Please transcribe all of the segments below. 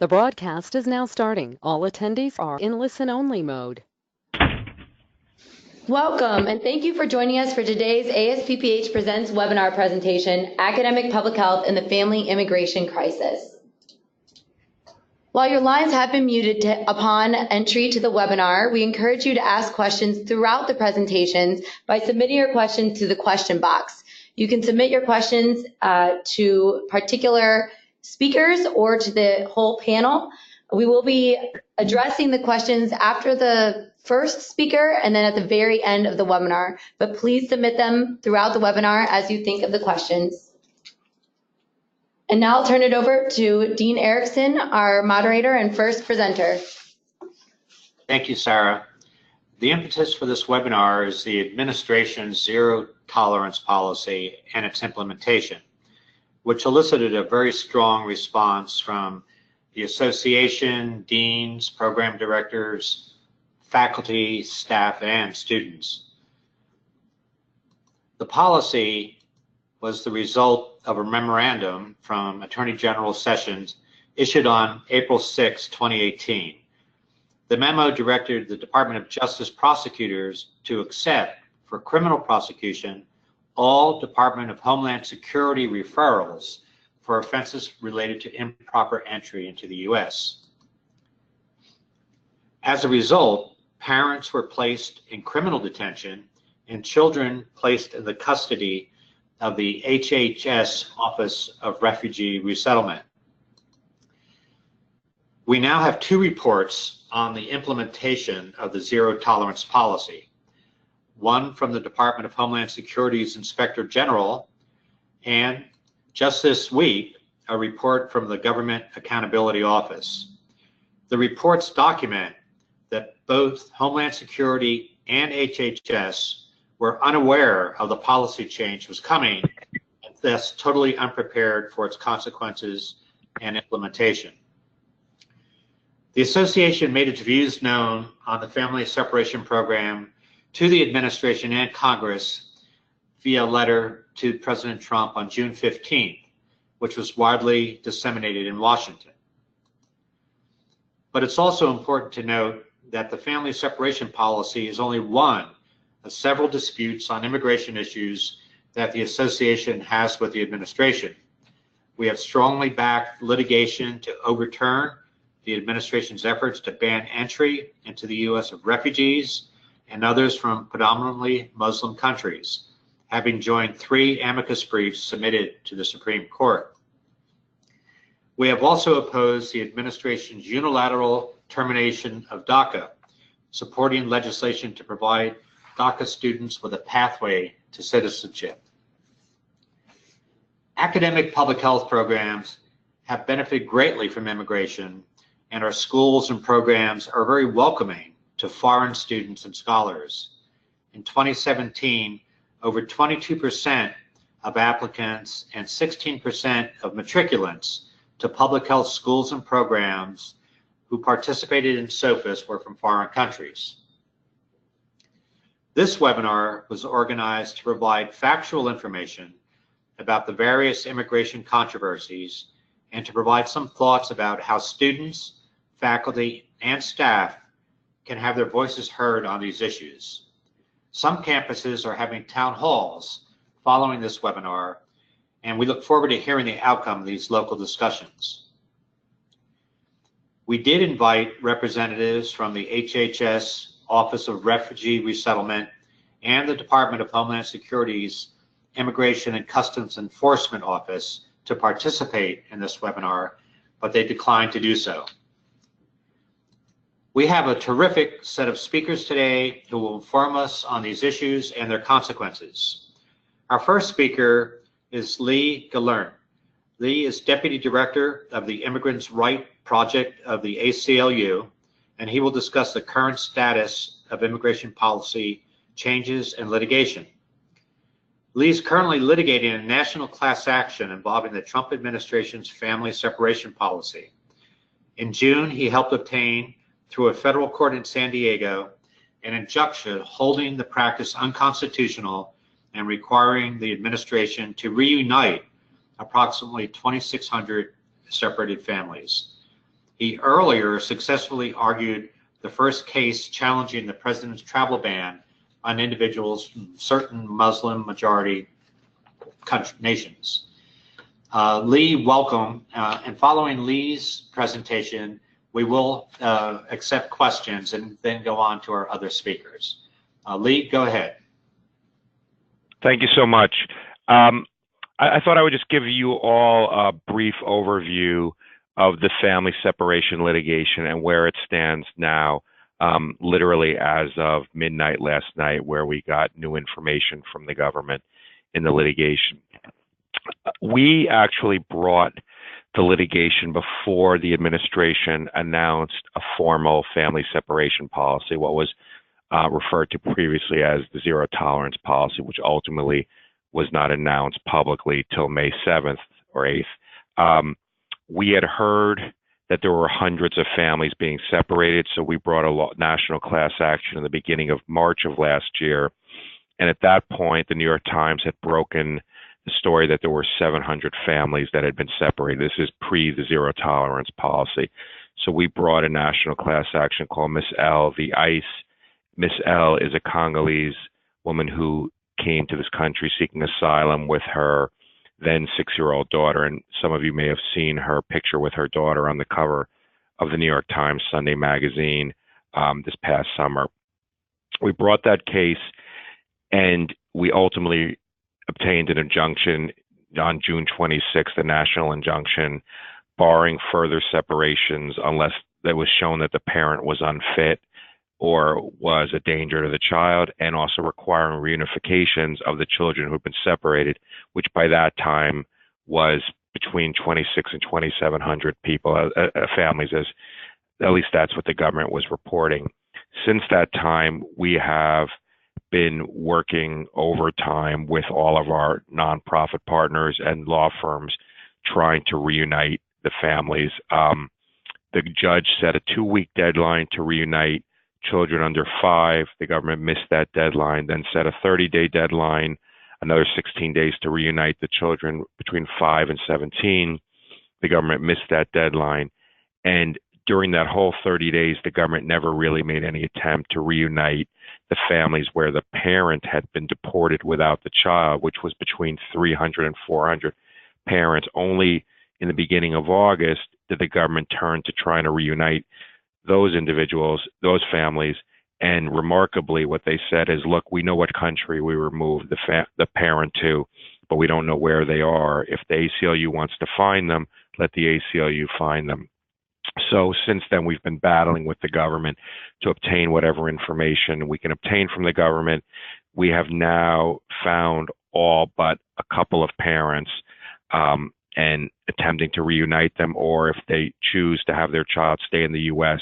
The broadcast is now starting. All attendees are in listen-only mode. Welcome, and thank you for joining us for today's ASPPH Presents webinar presentation, Academic Public Health in the Family Immigration Crisis. While your lines have been muted upon entry to the webinar, we encourage you to ask questions throughout the presentations by submitting your questions to the question box. You can submit your questions to particular speakers or to the whole panel. We will be addressing the questions after the first speaker and then at the very end of the webinar, but please submit them throughout the webinar as you think of the questions. And now I'll turn it over to Dean Erickson, our moderator and first presenter. Thank you, Sarah. The impetus for this webinar is the administration's zero tolerance policy and its implementation, which elicited a very strong response from the association, deans, program directors, faculty, staff, and students. The policy was the result of a memorandum from Attorney General Sessions issued on April 6, 2018. The memo directed the Department of Justice prosecutors to accept, for criminal prosecution, all Department of Homeland Security referrals for offenses related to improper entry into the U.S. As a result, parents were placed in criminal detention and children placed in the custody of the HHS Office of Refugee Resettlement. We now have two reports on the implementation of the zero tolerance policy. One from the Department of Homeland Security's Inspector General, and just this week, a report from the Government Accountability Office. The reports document that both Homeland Security and HHS were unaware of the policy change was coming, and thus totally unprepared for its consequences and implementation. The association made its views known on the family separation program to the administration and Congress via letter to President Trump on June 15th, which was widely disseminated in Washington. But it's also important to note that the family separation policy is only one of several disputes on immigration issues that the association has with the administration. We have strongly backed litigation to overturn the administration's efforts to ban entry into the U.S. of refugees and others from predominantly Muslim countries, having joined 3 amicus briefs submitted to the Supreme Court. We have also opposed the administration's unilateral termination of DACA, supporting legislation to provide DACA students with a pathway to citizenship. Academic public health programs have benefited greatly from immigration, and our schools and programs are very welcoming to foreign students and scholars. In 2017, over 22% of applicants and 16% of matriculants to public health schools and programs who participated in SOPHIS were from foreign countries. This webinar was organized to provide factual information about the various immigration controversies and to provide some thoughts about how students, faculty, and staff can have their voices heard on these issues. Some campuses are having town halls following this webinar, and we look forward to hearing the outcome of these local discussions. We did invite representatives from the HHS Office of Refugee Resettlement and the Department of Homeland Security's Immigration and Customs Enforcement Office to participate in this webinar, but they declined to do so. We have a terrific set of speakers today who will inform us on these issues and their consequences. Our first speaker is Lee Galern. Lee is Deputy Director of the Immigrants' Right Project of the ACLU, and he will discuss the current status of immigration policy changes and litigation. Lee is currently litigating a national class action involving the Trump administration's family separation policy. In June, he helped obtain, through a federal court in San Diego, an injunction holding the practice unconstitutional and requiring the administration to reunite approximately 2,600 separated families. He earlier successfully argued the first case challenging the president's travel ban on individuals from certain Muslim majority nations. Lee, welcome. And following Lee's presentation, we will accept questions and then go on to our other speakers. Lee, go ahead. Thank you so much. I thought I would just give you all a brief overview of the family separation litigation and where it stands now, literally as of midnight last night, where we got new information from the government in the litigation. We actually brought the litigation before the administration announced a formal family separation policy, what was referred to previously as the zero tolerance policy, which ultimately was not announced publicly till May 7th or 8th. We had heard that there were hundreds of families being separated, so we brought a national class action in the beginning of March of last year. And at that point, the New York Times had broken the story that there were 700 families that had been separated. This is pre the zero tolerance policy. So we brought a national class action called Miss L v. ICE. Miss L is a Congolese woman who came to this country seeking asylum with her then 6-year-old daughter. And some of you may have seen her picture with her daughter on the cover of the New York Times Sunday magazine this past summer. We brought that case and we ultimately obtained an injunction on June 26th, a national injunction barring further separations unless it was shown that the parent was unfit or was a danger to the child, and also requiring reunifications of the children who had been separated, which by that time was between 26 and 2,700 people, families, as at least that's what the government was reporting. Since that time, we have been working overtime with all of our nonprofit partners and law firms trying to reunite the families. The judge set a 2-week deadline to reunite children under 5. The government missed that deadline, then set a 30-day deadline, another 16 days to reunite the children between 5 and 17. The government missed that deadline. And during that whole 30 days, the government never really made any attempt to reunite the families where the parent had been deported without the child, which was between 300 and 400 parents. Only in the beginning of August did the government turn to trying to reunite those individuals, those families. And remarkably, what they said is, look, we know what country we removed the parent to, but we don't know where they are. If the ACLU wants to find them, let the ACLU find them. So since then, we've been battling with the government to obtain whatever information we can obtain from the government. We have now found all but a couple of parents and attempting to reunite them, or if they choose to have their child stay in the U.S.,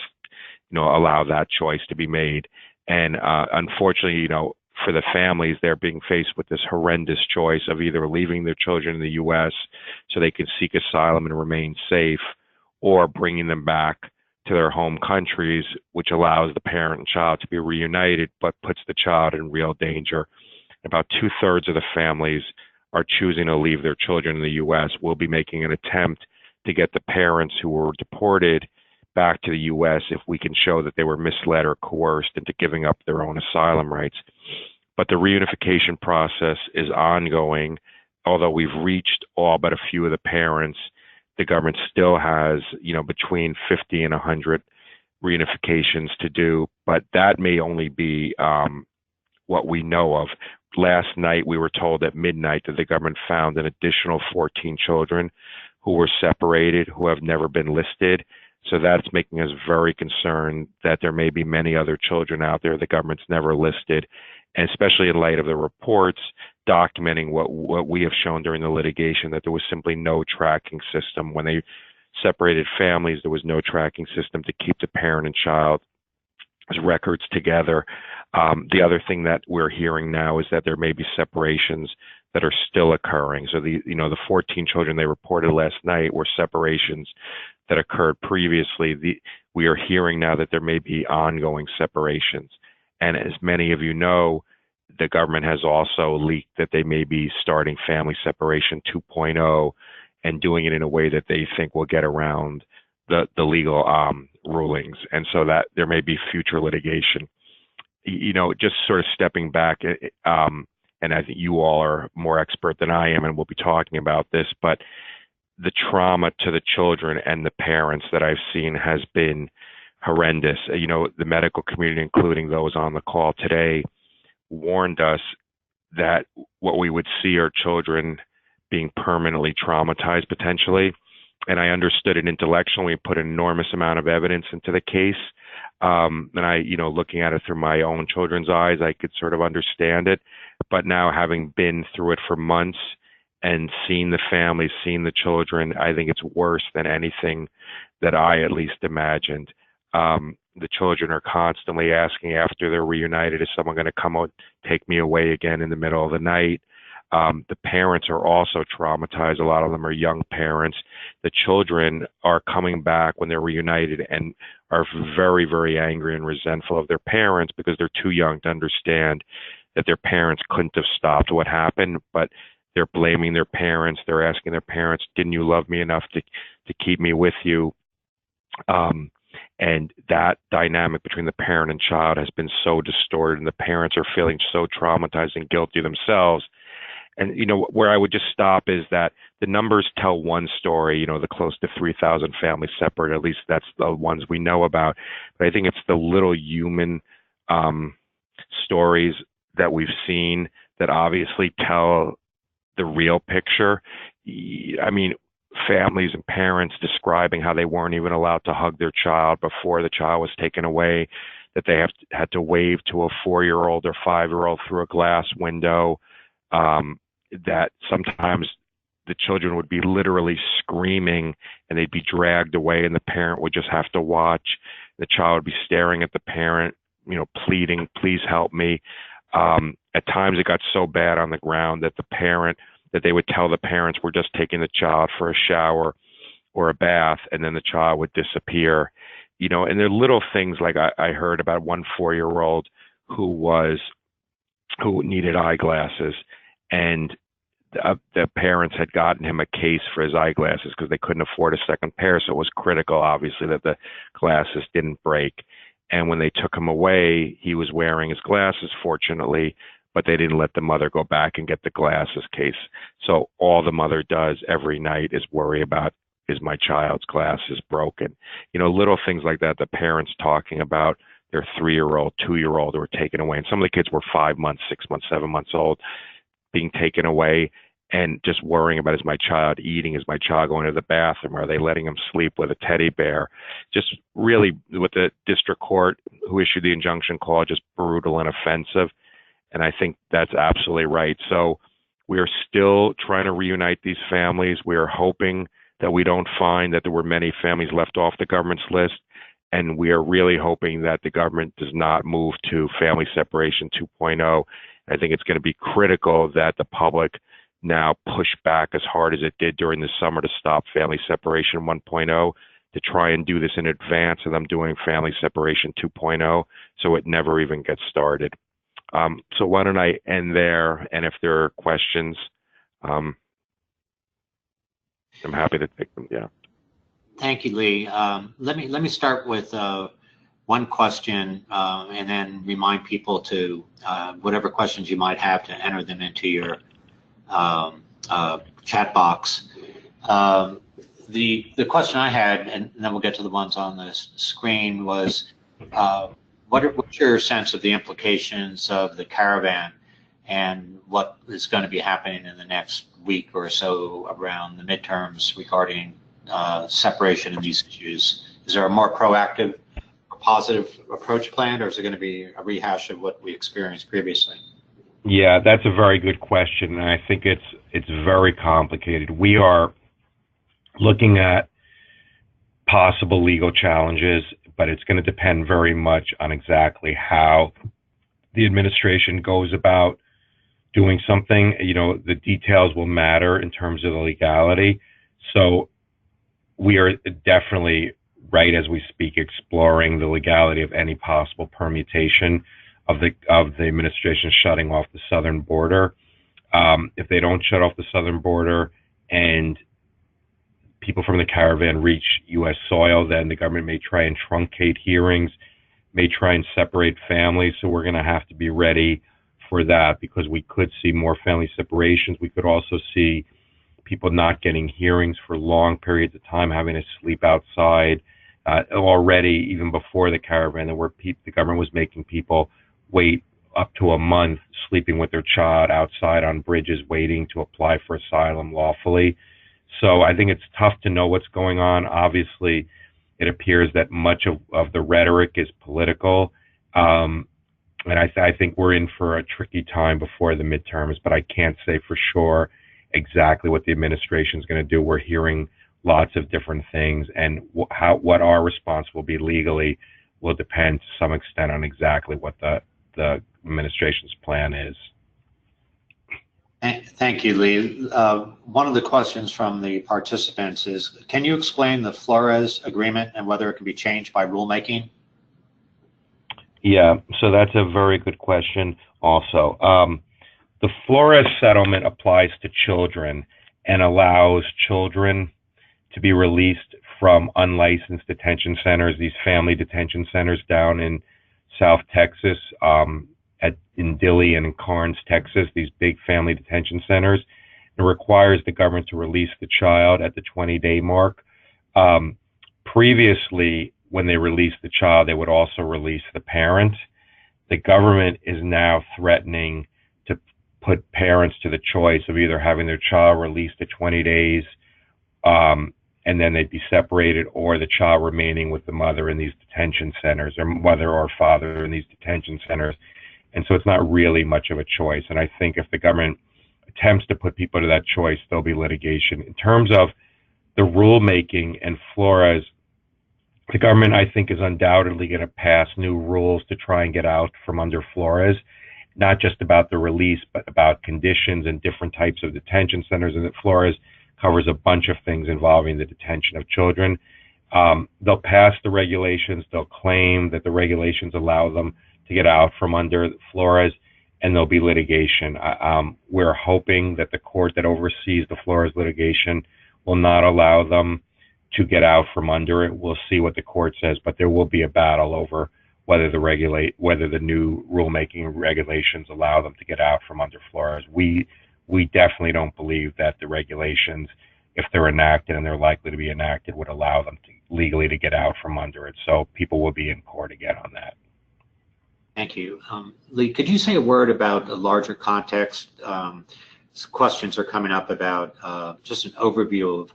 allow that choice to be made. And unfortunately, for the families, they're being faced with this horrendous choice of either leaving their children in the U.S. so they can seek asylum and remain safe, or bringing them back to their home countries, which allows the parent and child to be reunited, but puts the child in real danger. About 2/3 of the families are choosing to leave their children in the U.S. We'll be making an attempt to get the parents who were deported back to the U.S. if we can show that they were misled or coerced into giving up their own asylum rights. But the reunification process is ongoing. Although we've reached all but a few of the parents, the government still has, between 50 and 100 reunifications to do, but that may only be what we know of. Last night, we were told at midnight that the government found an additional 14 children who were separated, who have never been listed. So that's making us very concerned that there may be many other children out there the government's never listed, and especially in light of the reports documenting what we have shown during the litigation, that there was simply no tracking system. When they separated families, there was no tracking system to keep the parent and child's records together. The other thing that we're hearing now is that there may be separations that are still occurring. So the 14 children they reported last night were separations that occurred previously. We are hearing now that there may be ongoing separations. And as many of you know, the government has also leaked that they may be starting family separation 2.0 and doing it in a way that they think will get around the legal rulings, and so that there may be future litigation. Just sort of stepping back, and I think you all are more expert than I am, and we'll be talking about this, but the trauma to the children and the parents that I've seen has been horrendous. The medical community, including those on the call today, warned us that what we would see are children being permanently traumatized potentially. And I understood it intellectually. We put an enormous amount of evidence into the case. And I, looking at it through my own children's eyes, I could sort of understand it. But now, having been through it for months and seen the families, seen the children, I think it's worse than anything that I at least imagined. The children are constantly asking after they're reunited, is someone going to come out, take me away again in the middle of the night? The parents are also traumatized. A lot of them are young parents. The children are coming back when they're reunited and are very, very angry and resentful of their parents because they're too young to understand that their parents couldn't have stopped what happened, but they're blaming their parents. They're asking their parents, didn't you love me enough to keep me with you? And that dynamic between the parent and child has been so distorted, and the parents are feeling so traumatized and guilty themselves. And, where I would just stop is that the numbers tell one story, the close to 3,000 families separate, at least that's the ones we know about. But I think it's the little human stories that we've seen that obviously tell the real picture. I mean, families and parents describing how they weren't even allowed to hug their child before the child was taken away, that they had to wave to a 4-year-old or 5-year-old through a glass window, that sometimes the children would be literally screaming and they'd be dragged away and the parent would just have to watch. The child would be staring at the parent, pleading, please help me. At times it got so bad on the ground that that they would tell the parents, we're just taking the child for a shower or a bath, and then the child would disappear. And there are little things like I heard about one 4-year-old who needed eyeglasses, and the parents had gotten him a case for his eyeglasses because they couldn't afford a second pair. So it was critical, obviously, that the glasses didn't break. And when they took him away, he was wearing his glasses, fortunately, but they didn't let the mother go back and get the glasses case. So all the mother does every night is worry about, is my child's glasses broken? Little things like that, the parents talking about their 3-year-old, 2-year-old who were taken away. And some of the kids were 5 months, 6 months, 7 months old, being taken away and just worrying about, is my child eating? Is my child going to the bathroom? Are they letting him sleep with a teddy bear? Just really, with the district court who issued the injunction call, just brutal and offensive. And I think that's absolutely right. So we are still trying to reunite these families. We are hoping that we don't find that there were many families left off the government's list. And we are really hoping that the government does not move to family separation 2.0. I think it's going to be critical that the public now push back as hard as it did during the summer to stop family separation 1.0, to try and do this in advance of them doing family separation 2.0, so it never even gets started. So why don't I end there, and if there are questions, I'm happy to take them. Yeah. Thank you, Lee. Let me start with one question, and then remind people to whatever questions you might have to enter them into your chat box. The question I had, and then we'll get to the ones on the screen, was what's your sense of the implications of the caravan and what is going to be happening in the next week or so around the midterms regarding separation in these issues? Is there a more proactive or positive approach planned, or is it going to be a rehash of what we experienced previously? Yeah, that's a very good question, and I think it's very complicated. We are looking at possible legal challenges, but it's going to depend very much on exactly how the administration goes about doing something. The details will matter in terms of the legality. So we are definitely, right as we speak, exploring the legality of any possible permutation of the administration shutting off the southern border. If they don't shut off the southern border and people from the caravan reach U.S. soil, then the government may try and truncate hearings, may try and separate families. So we're going to have to be ready for that, because we could see more family separations. We could also see people not getting hearings for long periods of time, having to sleep outside. Already, even before the caravan, the government was making people wait up to a month sleeping with their child outside on bridges waiting to apply for asylum lawfully. So I think it's tough to know what's going on. Obviously, it appears that much of the rhetoric is political. And I think we're in for a tricky time before the midterms, but I can't say for sure exactly what the administration is going to do. We're hearing lots of different things, and what our response will be legally will depend to some extent on exactly what the administration's plan is. Thank you, Lee. One of the questions from the participants is, can you explain the Flores Agreement and whether it can be changed by rulemaking? Yeah, so that's a very good question also. The Flores settlement applies to children and allows children to be released from unlicensed detention centers, these family detention centers down in South Texas, in Dilley and in Karnes, Texas, these big family detention centers. It requires the government to release the child at the 20-day mark. Previously, when they released the child, they would also release the parent. The government is now threatening to put parents to the choice of either having their child released at 20 days and then they'd be separated, or the child remaining with the mother in these detention centers, or mother or father in these detention centers. And so it's not really much of a choice. And I think if the government attempts to put people to that choice, there'll be litigation. In terms of the rulemaking and Flores, the government, I think, is undoubtedly going to pass new rules to try and get out from under Flores, not just about the release, but about conditions and different types of detention centers. And that Flores covers a bunch of things involving the detention of children. They'll pass the regulations. They'll claim that the regulations allow them to get out from under Flores, and there'll be litigation. We're hoping that the court that oversees the Flores litigation will not allow them to get out from under it. We'll see what the court says, but there will be a battle over whether the new rulemaking regulations allow them to get out from under Flores. We definitely don't believe that the regulations, if they're enacted, and they're likely to be enacted, would allow them legally to get out from under it. So people will be in court again on that. Thank you. Lee, could you say a word about the larger context? Questions are coming up about just an overview of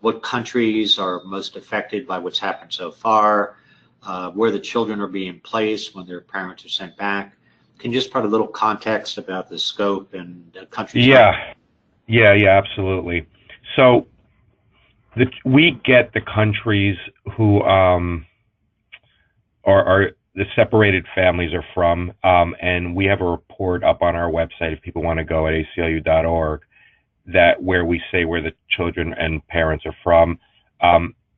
what countries are most affected by what's happened so far, where the children are being placed when their parents are sent back. Can you just put a little context about the scope and the countries? Yeah, absolutely. So we get the countries who are the separated families are from, and we have a report up on our website if people want to go at aclu.org, that where we say where the children and parents are from.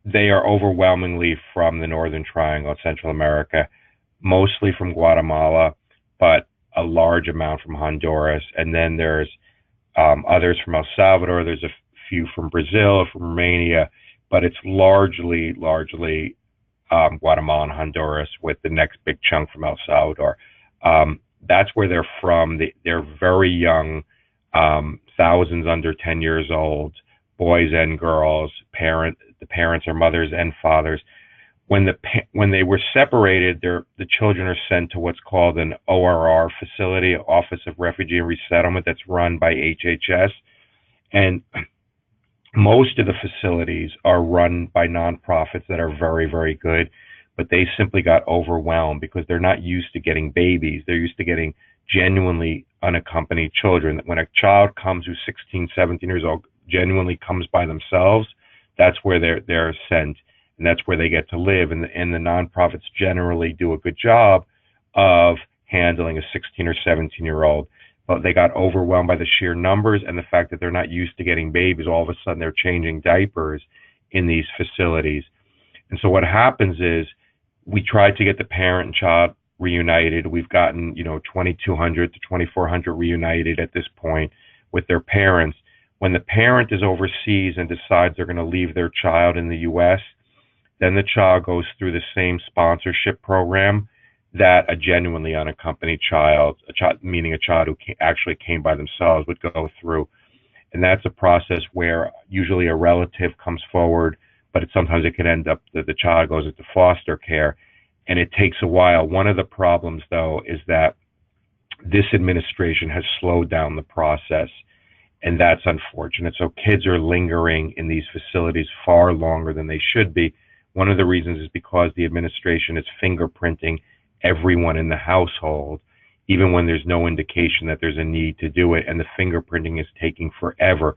They are overwhelmingly from the Northern Triangle, Central America, mostly from Guatemala, but a large amount from Honduras. And then there's others from El Salvador. There's a few from Brazil, from Romania, but it's largely Guatemala and Honduras, with the next big chunk from El Salvador. That's where they're from. They're very young, thousands under 10 years old, boys and girls. The parents are mothers and fathers. When they were separated, the children are sent to what's called an ORR facility, Office of Refugee and Resettlement, that's run by HHS. And most of the facilities are run by nonprofits that are very, very good, but they simply got overwhelmed because they're not used to getting babies. They're used to getting genuinely unaccompanied children. When a child comes who's 16, 17 years old, genuinely comes by themselves, that's where they're sent. And that's where they get to live. And the nonprofits generally do a good job of handling a 16 or 17-year-old. But they got overwhelmed by the sheer numbers and the fact that they're not used to getting babies. All of a sudden, they're changing diapers in these facilities. And so what happens is we try to get the parent and child reunited. We've gotten, 2,200 to 2,400 reunited at this point with their parents. When the parent is overseas and decides they're going to leave their child in the U.S., then the child goes through the same sponsorship program that a genuinely unaccompanied child, meaning a child who actually came by themselves, would go through. And that's a process where usually a relative comes forward, but sometimes it can end up that the child goes into foster care, and it takes a while. One of the problems, though, is that this administration has slowed down the process, and that's unfortunate. So kids are lingering in these facilities far longer than they should be. One of the reasons is because the administration is fingerprinting everyone in the household, even when there's no indication that there's a need to do it, and the fingerprinting is taking forever.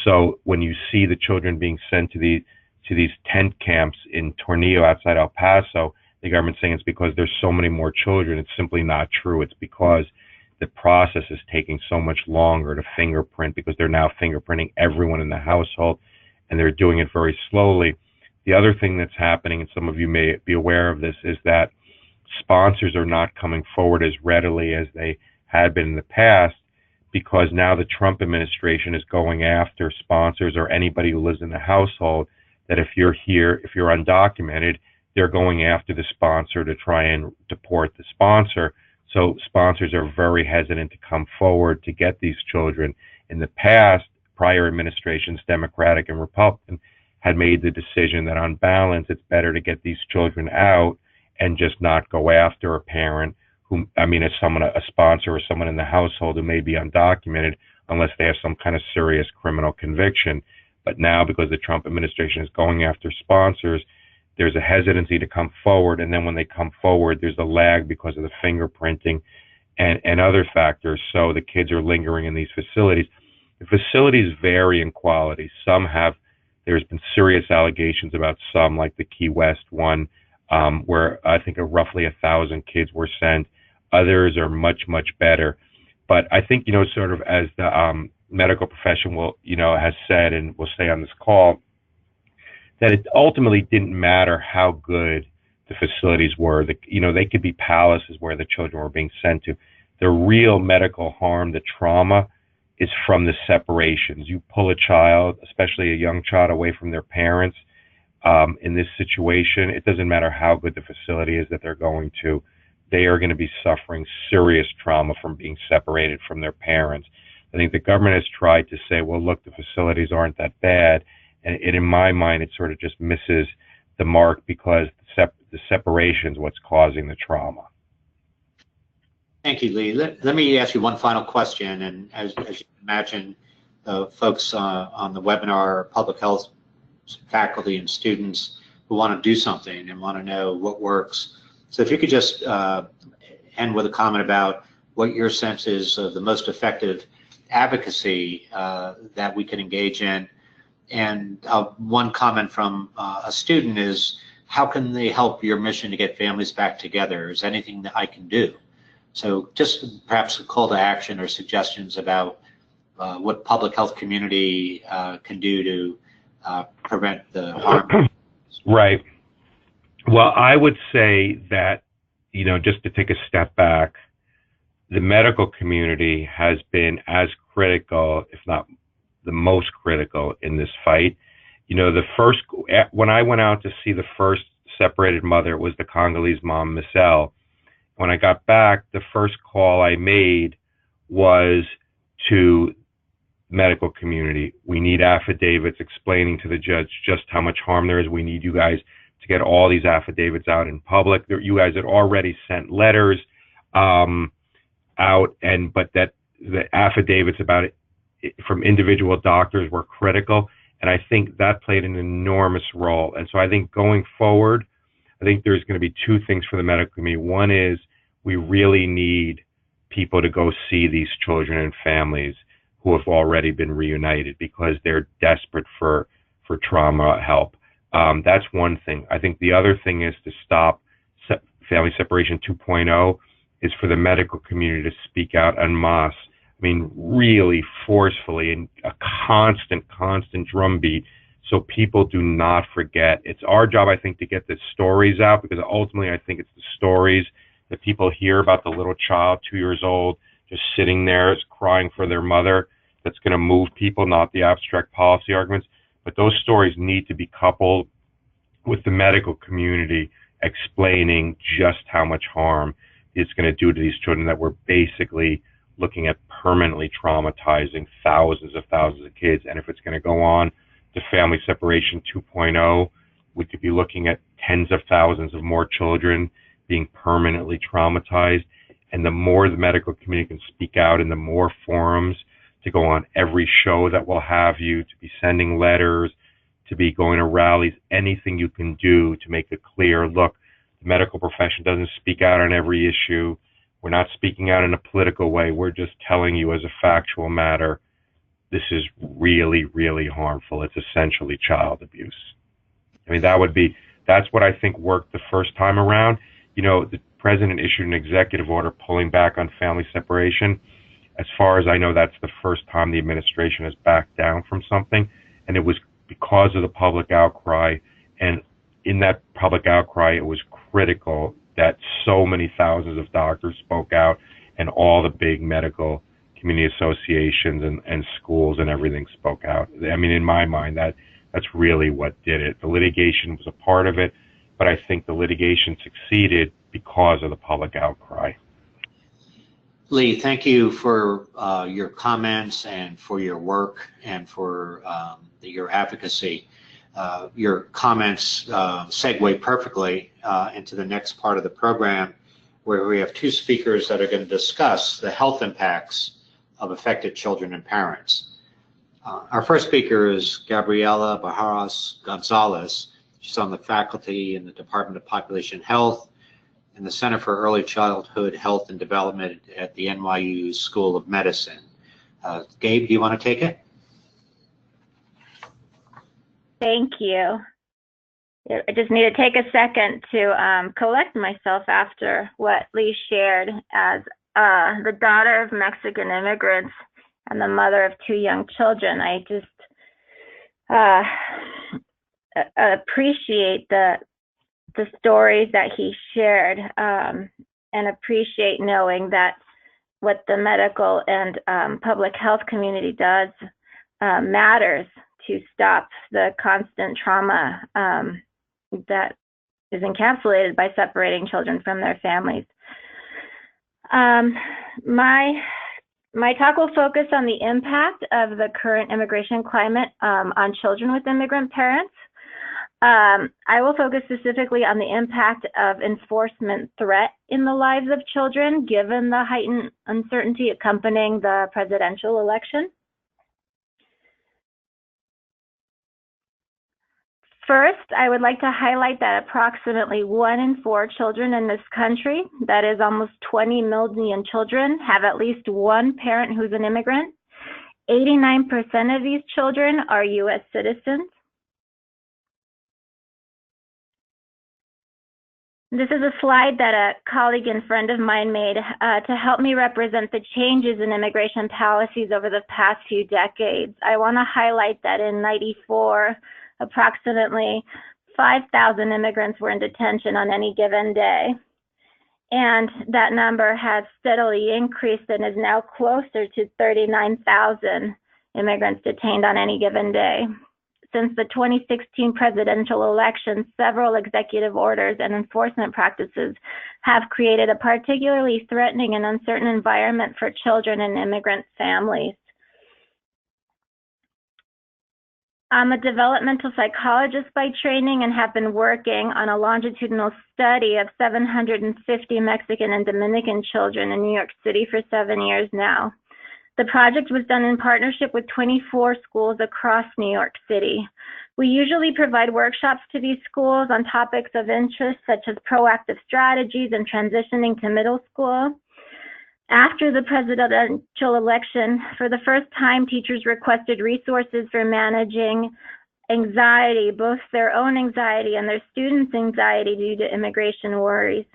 So when you see the children being sent to these tent camps in Tornillo outside El Paso, the government's saying it's because there's so many more children. It's simply not true. It's because the process is taking so much longer to fingerprint, because they're now fingerprinting everyone in the household, and they're doing it very slowly. The other thing that's happening, and some of you may be aware of this, is that sponsors are not coming forward as readily as they had been in the past, because now the Trump administration is going after sponsors or anybody who lives in the household, that if you're here, if you're undocumented, they're going after the sponsor to try and deport the sponsor. So sponsors are very hesitant to come forward to get these children. In the past, prior administrations, Democratic and Republican, had made the decision that on balance, it's better to get these children out and just not go after a parent who, a sponsor or someone in the household who may be undocumented, unless they have some kind of serious criminal conviction. But now, because the Trump administration is going after sponsors, there's a hesitancy to come forward. And then when they come forward, there's a lag because of the fingerprinting and other factors. So the kids are lingering in these facilities. The facilities vary in quality. There's been serious allegations about some, like the Key West one, where I think roughly 1,000 kids were sent. Others are much, much better. But I think, sort of as the medical profession has said, and will say on this call, that it ultimately didn't matter how good the facilities were. They could be palaces where the children were being sent to. The real medical harm, the trauma, is from the separations. You pull a child, especially a young child, away from their parents. In this situation, it doesn't matter how good the facility is that they're going to. They are going to be suffering serious trauma from being separated from their parents. I think the government has tried to say, well, look, the facilities aren't that bad. And in my mind, it sort of just misses the mark, because the separation is what's causing the trauma. Thank you, Lee. Let me ask you one final question. And as you can imagine, folks on the webinar are public health faculty and students who want to do something and want to know what works. So if you could just end with a comment about what your sense is of the most effective advocacy that we can engage in. And one comment from a student is, how can they help your mission to get families back together? Is there anything that I can do? So just perhaps a call to action or suggestions about what public health community can do to prevent the harm. Right. Well, I would say that, just to take a step back, the medical community has been as critical, if not the most critical, in this fight. When I went out to see the first separated mother, it was the Congolese mom, Miss L. When I got back, the first call I made was to medical community. We need affidavits explaining to the judge just how much harm there is. We need you guys to get all these affidavits out in public. You guys had already sent letters out, but that the affidavits about it from individual doctors were critical, and I think that played an enormous role. And so I think going forward, I think there's going to be two things for the medical community. One is we really need people to go see these children and families who have already been reunited, because they're desperate for trauma help. That's one thing. I think the other thing is to stop family separation 2.0 is for the medical community to speak out en masse. Really forcefully, and a constant drumbeat, so people do not forget. It's our job, I think, to get the stories out, because ultimately I think it's the stories that people hear about the little child, 2 years old, just sitting there crying for their mother. that's going to move people, not the abstract policy arguments. But those stories need to be coupled with the medical community explaining just how much harm it's going to do to these children, that we're basically looking at permanently traumatizing thousands of kids. And if it's going to go on to family separation 2.0, we could be looking at tens of thousands of more children being permanently traumatized. And the more the medical community can speak out in the more forums, to go on every show that will have you, to be sending letters, to be going to rallies, anything you can do to make it clear, look, the medical profession doesn't speak out on every issue. We're not speaking out in a political way. We're just telling you as a factual matter, this is really, really harmful. It's essentially child abuse. I mean, that's what I think worked the first time around. You know, the president issued an executive order pulling back on family separation. As far as I know, that's the first time the administration has backed down from something. And it was because of the public outcry. And in that public outcry, it was critical that so many thousands of doctors spoke out, and all the big medical community associations and schools and everything spoke out. I mean, in my mind, that's really what did it. The litigation was a part of it, but I think the litigation succeeded because of the public outcry. Lee, thank you for your comments and for your work and for your advocacy. Your comments segue perfectly into the next part of the program, where we have two speakers that are going to discuss the health impacts of affected children and parents. Our first speaker is Gabriela Bajaras Gonzalez. She's on the faculty in the Department of Population Health and the Center for Early Childhood Health and Development at the NYU School of Medicine. Gabe, do you want to take it? Thank you. I just need to take a second to collect myself after what Lee shared. As the daughter of Mexican immigrants and the mother of two young children, I just appreciate the stories that he shared, and appreciate knowing that what the medical and public health community does matters to stop the constant trauma that is encapsulated by separating children from their families. My talk will focus on the impact of the current immigration climate on children with immigrant parents. I will focus specifically on the impact of enforcement threat in the lives of children, given the heightened uncertainty accompanying the presidential election. First, I would like to highlight that approximately 1 in 4 children in this country, that is almost 20 million children, have at least one parent who's an immigrant. 89% of these children are U.S. citizens. This is a slide that a colleague and friend of mine made to help me represent the changes in immigration policies over the past few decades. I want to highlight that in '94, approximately 5,000 immigrants were in detention on any given day. And that number has steadily increased and is now closer to 39,000 immigrants detained on any given day. Since the 2016 presidential election, several executive orders and enforcement practices have created a particularly threatening and uncertain environment for children and immigrant families. I'm a developmental psychologist by training and have been working on a longitudinal study of 750 Mexican and Dominican children in New York City for 7 years now. The project was done in partnership with 24 schools across New York City. We usually provide workshops to these schools on topics of interest such as proactive strategies and transitioning to middle school. After the presidential election, for the first time, teachers requested resources for managing anxiety, both their own anxiety and their students' anxiety due to immigration worries.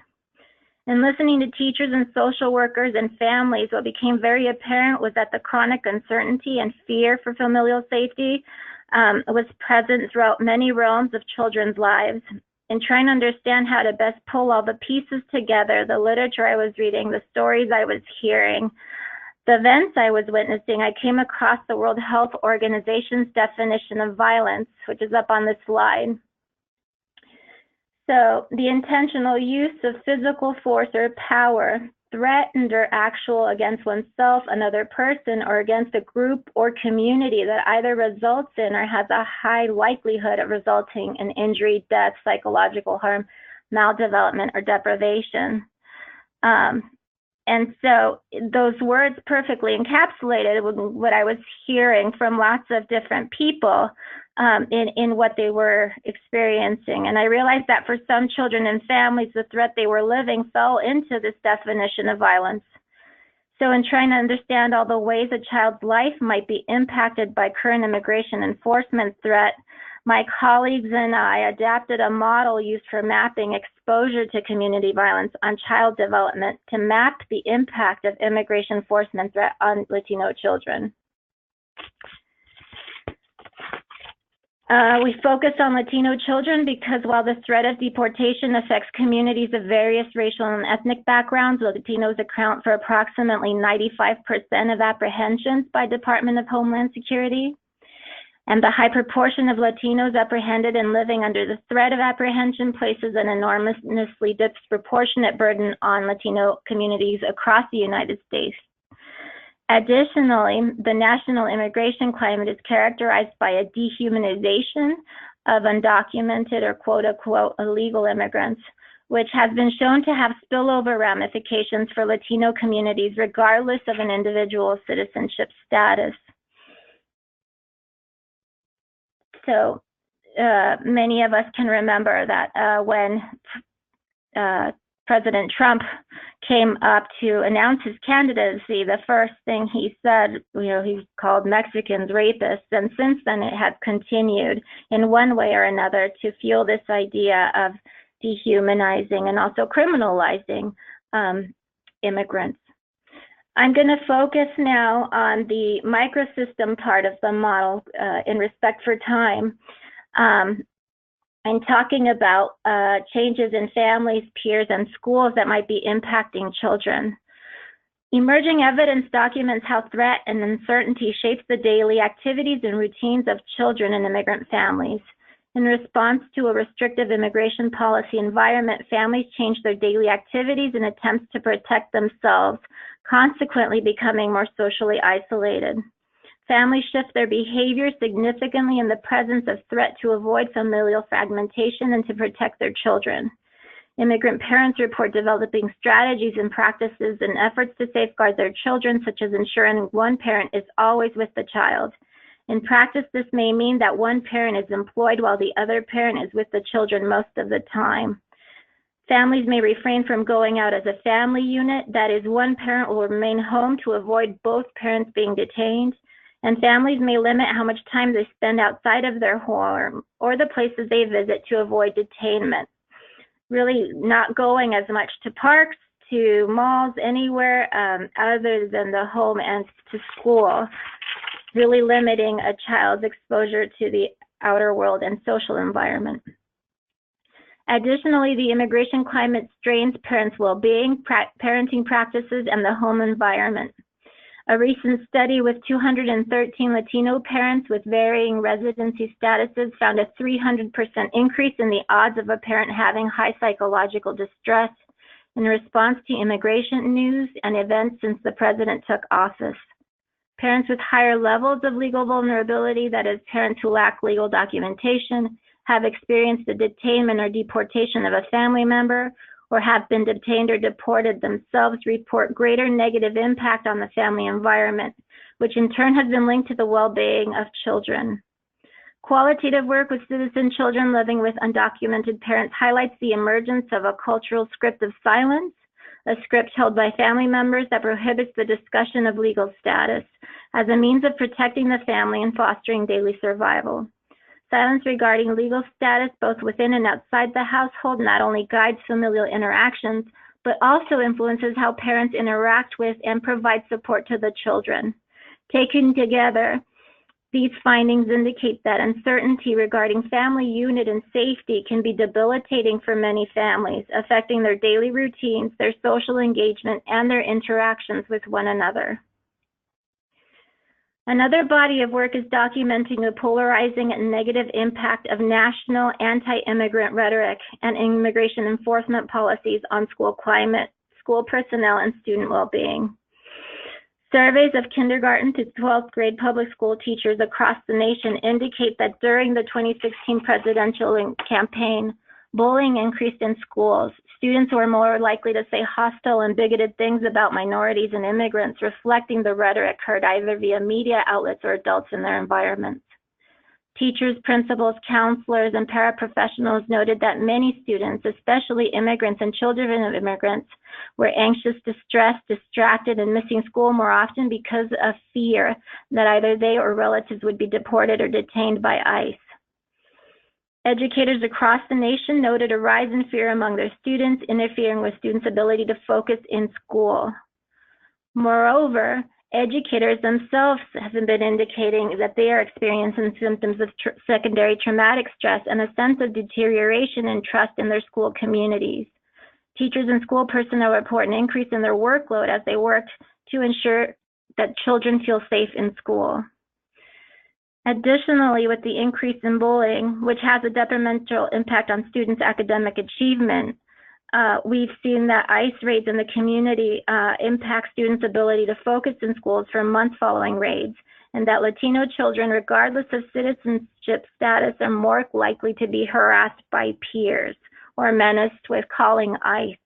In listening to teachers and social workers and families, what became very apparent was that the chronic uncertainty and fear for familial safety was present throughout many realms of children's lives. In trying to understand how to best pull all the pieces together, the literature I was reading, the stories I was hearing, the events I was witnessing, I came across the World Health Organization's definition of violence, which is up on the slide. So, the intentional use of physical force or power, threatened or actual, against oneself, another person, or against a group or community that either results in or has a high likelihood of resulting in injury, death, psychological harm, maldevelopment, or deprivation. And so those words perfectly encapsulated what I was hearing from lots of different people in what they were experiencing. And I realized that for some children and families, the threat they were living fell into this definition of violence. So in trying to understand all the ways a child's life might be impacted by current immigration enforcement threat, my colleagues and I adapted a model used for mapping exposure to community violence on child development to map the impact of immigration enforcement threat on Latino children. We focus on Latino children because while the threat of deportation affects communities of various racial and ethnic backgrounds, Latinos account for approximately 95% of apprehensions by Department of Homeland Security. And the high proportion of Latinos apprehended and living under the threat of apprehension places an enormously disproportionate burden on Latino communities across the United States. Additionally, the national immigration climate is characterized by a dehumanization of undocumented or quote-unquote illegal immigrants, which has been shown to have spillover ramifications for Latino communities regardless of an individual's citizenship status. So many of us can remember that when President Trump came up to announce his candidacy, the first thing he said, he called Mexicans rapists. And since then, it has continued in one way or another to fuel this idea of dehumanizing and also criminalizing immigrants. I'm going to focus now on the microsystem part of the model in respect for time. I'm talking about changes in families, peers, and schools that might be impacting children. Emerging evidence documents how threat and uncertainty shapes the daily activities and routines of children and immigrant families. In response to a restrictive immigration policy environment, families change their daily activities in attempts to protect themselves, consequently becoming more socially isolated. Families shift their behavior significantly in the presence of threat to avoid familial fragmentation and to protect their children. Immigrant parents report developing strategies and practices and efforts to safeguard their children, such as ensuring one parent is always with the child. In practice, this may mean that one parent is employed while the other parent is with the children most of the time. Families may refrain from going out as a family unit, that is, one parent will remain home to avoid both parents being detained, and families may limit how much time they spend outside of their home or the places they visit to avoid detainment. Really not going as much to parks, to malls, anywhere other than the home and to school, really limiting a child's exposure to the outer world and social environment. Additionally, the immigration climate strains parents' well-being, parenting practices, and the home environment. A recent study with 213 Latino parents with varying residency statuses found a 300% increase in the odds of a parent having high psychological distress in response to immigration news and events since the president took office. Parents with higher levels of legal vulnerability, that is, parents who lack legal documentation, have experienced the detainment or deportation of a family member, or have been detained or deported themselves, report greater negative impact on the family environment, which in turn has been linked to the well-being of children. Qualitative work with citizen children living with undocumented parents highlights the emergence of a cultural script of silence, a script held by family members that prohibits the discussion of legal status as a means of protecting the family and fostering daily survival. Silence regarding legal status, both within and outside the household, not only guides familial interactions, but also influences how parents interact with and provide support to the children. Taken together, these findings indicate that uncertainty regarding family unit and safety can be debilitating for many families, affecting their daily routines, their social engagement, and their interactions with one another. Another body of work is documenting the polarizing and negative impact of national anti-immigrant rhetoric and immigration enforcement policies on school climate, school personnel, and student well-being. Surveys of kindergarten to 12th grade public school teachers across the nation indicate that during the 2016 presidential campaign, bullying increased in schools. Students were more likely to say hostile and bigoted things about minorities and immigrants, reflecting the rhetoric heard either via media outlets or adults in their environments. Teachers, principals, counselors, and paraprofessionals noted that many students, especially immigrants and children of immigrants, were anxious, distressed, distracted, and missing school more often because of fear that either they or relatives would be deported or detained by ICE. Educators across the nation noted a rise in fear among their students, interfering with students' ability to focus in school. Moreover, educators themselves have been indicating that they are experiencing symptoms of secondary traumatic stress and a sense of deterioration in trust in their school communities. Teachers and school personnel report an increase in their workload as they work to ensure that children feel safe in school. Additionally, with the increase in bullying, which has a detrimental impact on students' academic achievement, we've seen that ICE raids in the community impact students' ability to focus in schools for months following raids, and that Latino children, regardless of citizenship status, are more likely to be harassed by peers or menaced with calling ICE.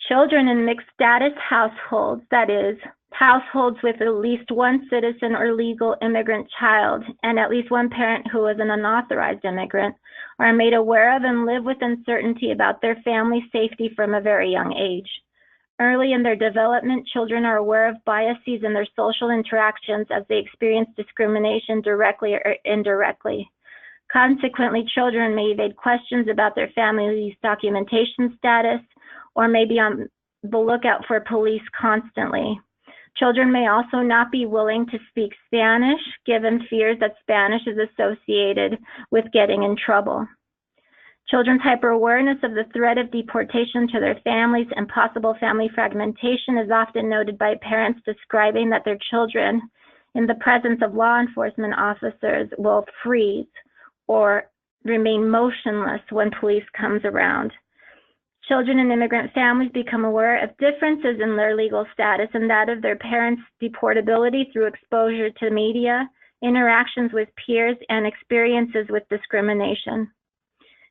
Children in mixed status households, that is, households with at least one citizen or legal immigrant child and at least one parent who is an unauthorized immigrant, are made aware of and live with uncertainty about their family's safety from a very young age. Early in their development, children are aware of biases in their social interactions as they experience discrimination directly or indirectly. Consequently, children may evade questions about their family's documentation status or may be on the lookout for police constantly. Children may also not be willing to speak Spanish, given fears that Spanish is associated with getting in trouble. Children's hyper-awareness of the threat of deportation to their families and possible family fragmentation is often noted by parents describing that their children, in the presence of law enforcement officers, will freeze or remain motionless when police comes around. Children in immigrant families become aware of differences in their legal status and that of their parents' deportability through exposure to media, interactions with peers, and experiences with discrimination.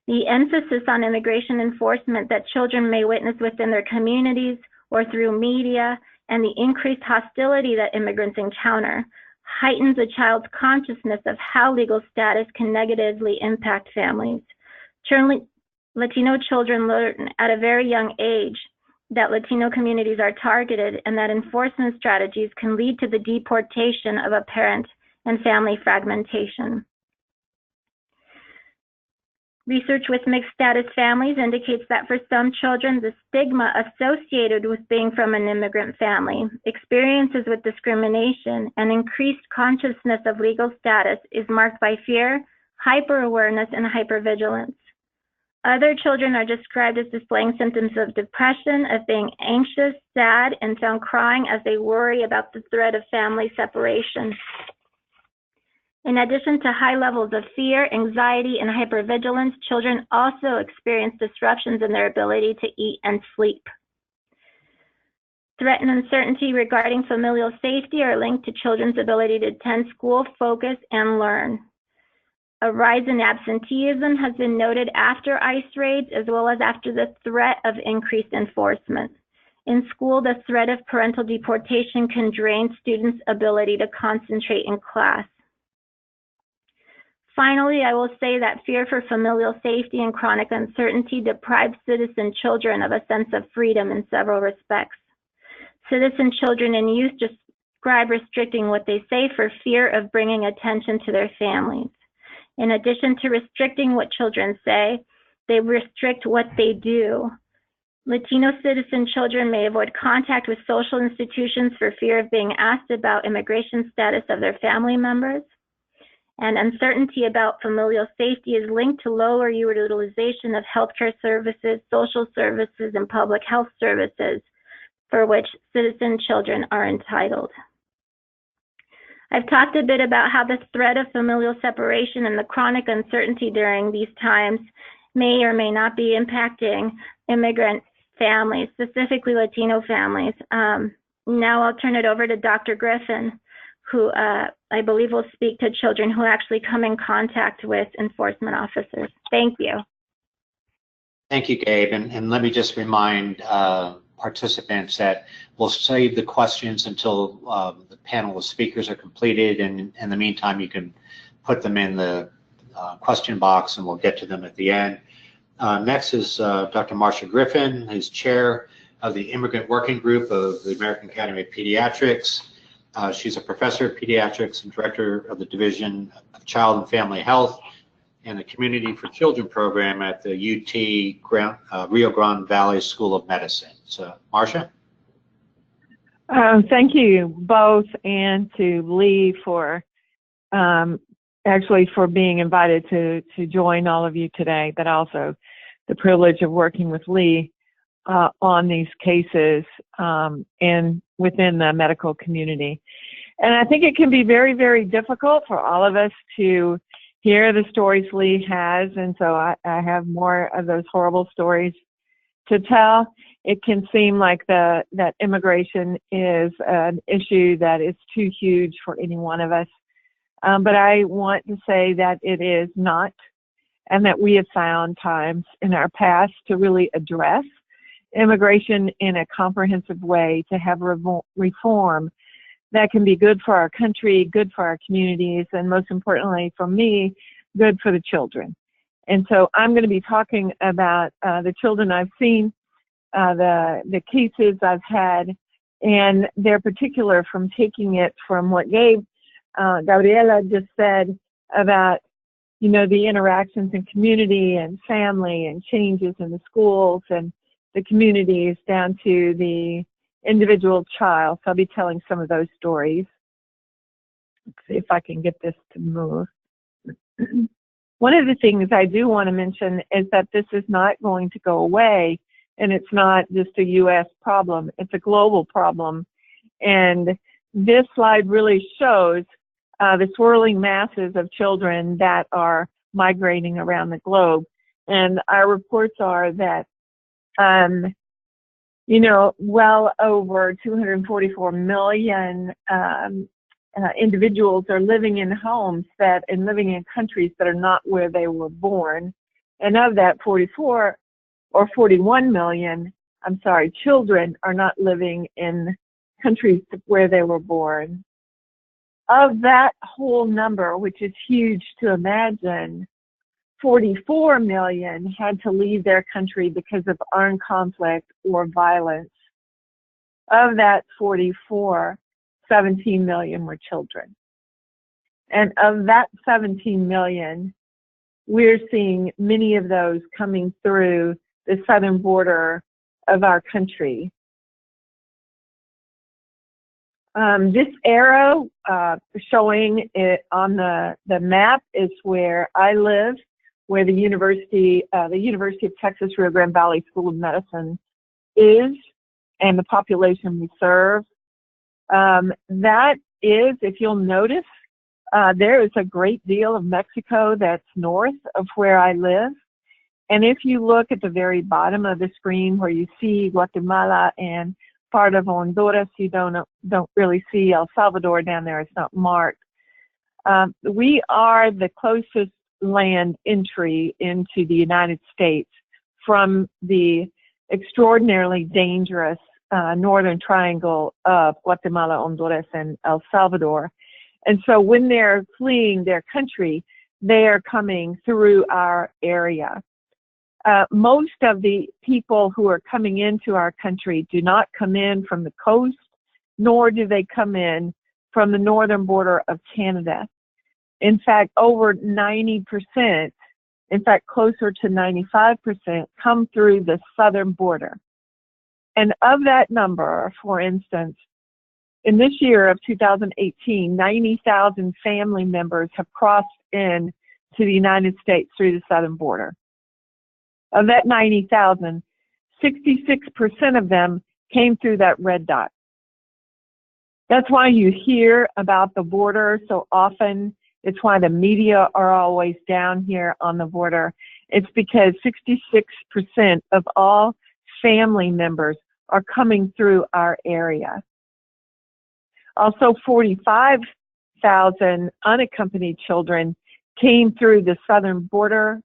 The emphasis on immigration enforcement that children may witness within their communities or through media, and the increased hostility that immigrants encounter, heightens a child's consciousness of how legal status can negatively impact families. Latino children learn at a very young age that Latino communities are targeted and that enforcement strategies can lead to the deportation of a parent and family fragmentation. Research with mixed status families indicates that for some children, the stigma associated with being from an immigrant family, experiences with discrimination, and increased consciousness of legal status is marked by fear, hyper-awareness, and hypervigilance. Other children are described as displaying symptoms of depression, of being anxious, sad, and found crying as they worry about the threat of family separation. In addition to high levels of fear, anxiety, and hypervigilance, children also experience disruptions in their ability to eat and sleep. Threat and uncertainty regarding familial safety are linked to children's ability to attend school, focus, and learn. A rise in absenteeism has been noted after ICE raids, as well as after the threat of increased enforcement. In school, the threat of parental deportation can drain students' ability to concentrate in class. Finally, I will say that fear for familial safety and chronic uncertainty deprives citizen children of a sense of freedom in several respects. Citizen children and youth describe restricting what they say for fear of bringing attention to their families. In addition to restricting what children say, they restrict what they do. Latino citizen children may avoid contact with social institutions for fear of being asked about immigration status of their family members. And uncertainty about familial safety is linked to lower utilization of healthcare services, social services, and public health services for which citizen children are entitled. I've talked a bit about how the threat of familial separation and the chronic uncertainty during these times may or may not be impacting immigrant families, specifically Latino families. Now I'll turn it over to Dr. Griffin, who I believe will speak to children who actually come in contact with enforcement officers. Thank you. Thank you, Gabe. And let me just remind participants that we'll save the questions until the panel of speakers are completed. And in the meantime, you can put them in the question box and we'll get to them at the end. Next is Dr. Marcia Griffin, who's chair of the Immigrant Working Group of the American Academy of Pediatrics. She's a professor of pediatrics and director of the Division of Child and Family Health and the Community for Children program at the UT Rio Grande Valley School of Medicine. So, Marcia? Thank you both, and to Lee for actually for being invited to join all of you today, but also the privilege of working with Lee on these cases and within the medical community. And I think it can be very, very difficult for all of us to hear the stories Lee has, and so I have more of those horrible stories to tell. It can seem like that immigration is an issue that is too huge for any one of us. But I want to say that it is not, and that we have found times in our past to really address immigration in a comprehensive way, to have reform that can be good for our country, good for our communities, and most importantly for me, good for the children. And so I'm going to be talking about the children I've seen, the cases I've had, and they're particular from taking it from what Gabriela just said about, you know, the interactions in community and family and changes in the schools and the communities down to the individual child. So I'll be telling some of those stories. Let's see if I can get this to move. One of the things I do want to mention is that this is not going to go away, and it's not just a U.S. problem. It's a global problem. And this slide really shows the swirling masses of children that are migrating around the globe. And our reports are that you know, well over 244 million individuals are living in homes and living in countries that are not where they were born. And of that, 41 million, children are not living in countries where they were born. Of that whole number, which is huge to imagine, 44 million had to leave their country because of armed conflict or violence. Of that 44, 17 million were children. And of that 17 million, we're seeing many of those coming through the southern border of our country. This arrow showing it on the map is where I live, where the University of Texas Rio Grande Valley School of Medicine is, and the population we serve. That is, if you'll notice, there is a great deal of Mexico that's north of where I live. And if you look at the very bottom of the screen where you see Guatemala and part of Honduras, you don't really see El Salvador down there. It's not marked. We are the closest land entry into the United States from the extraordinarily dangerous northern triangle of Guatemala, Honduras, and El Salvador. And so when they're fleeing their country, they are coming through our area. Most of the people who are coming into our country do not come in from the coast, nor do they come in from the northern border of Canada. In fact, over 90%, in fact, closer to 95%, come through the southern border. And of that number, for instance, in this year of 2018, 90,000 family members have crossed in to the United States through the southern border. Of that 90,000, 66% of them came through that red dot. That's why you hear about the border so often. It's why the media are always down here on the border. It's because 66% of all family members are coming through our area. Also, 45,000 unaccompanied children came through the southern border,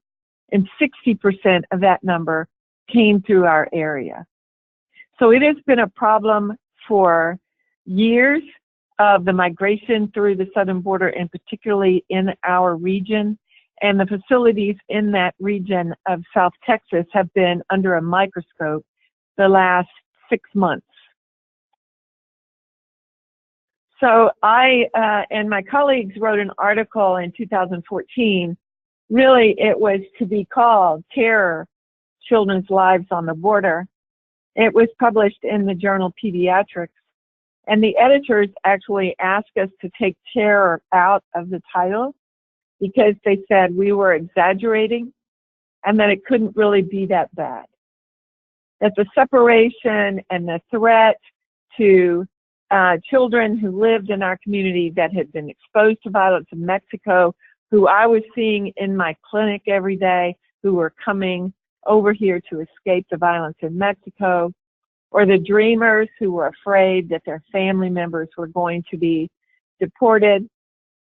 and 60% of that number came through our area. So it has been a problem for years of the migration through the southern border, and particularly in our region. And the facilities in that region of South Texas have been under a microscope the last 6 months. So I and my colleagues wrote an article in 2014. Really, it was to be called Terror, Children's Lives on the Border. It was published in the journal Pediatrics. And the editors actually asked us to take terror out of the title because they said we were exaggerating and that it couldn't really be that bad. That the separation and the threat to children who lived in our community that had been exposed to violence in Mexico, who I was seeing in my clinic every day, who were coming over here to escape the violence in Mexico, or the dreamers who were afraid that their family members were going to be deported.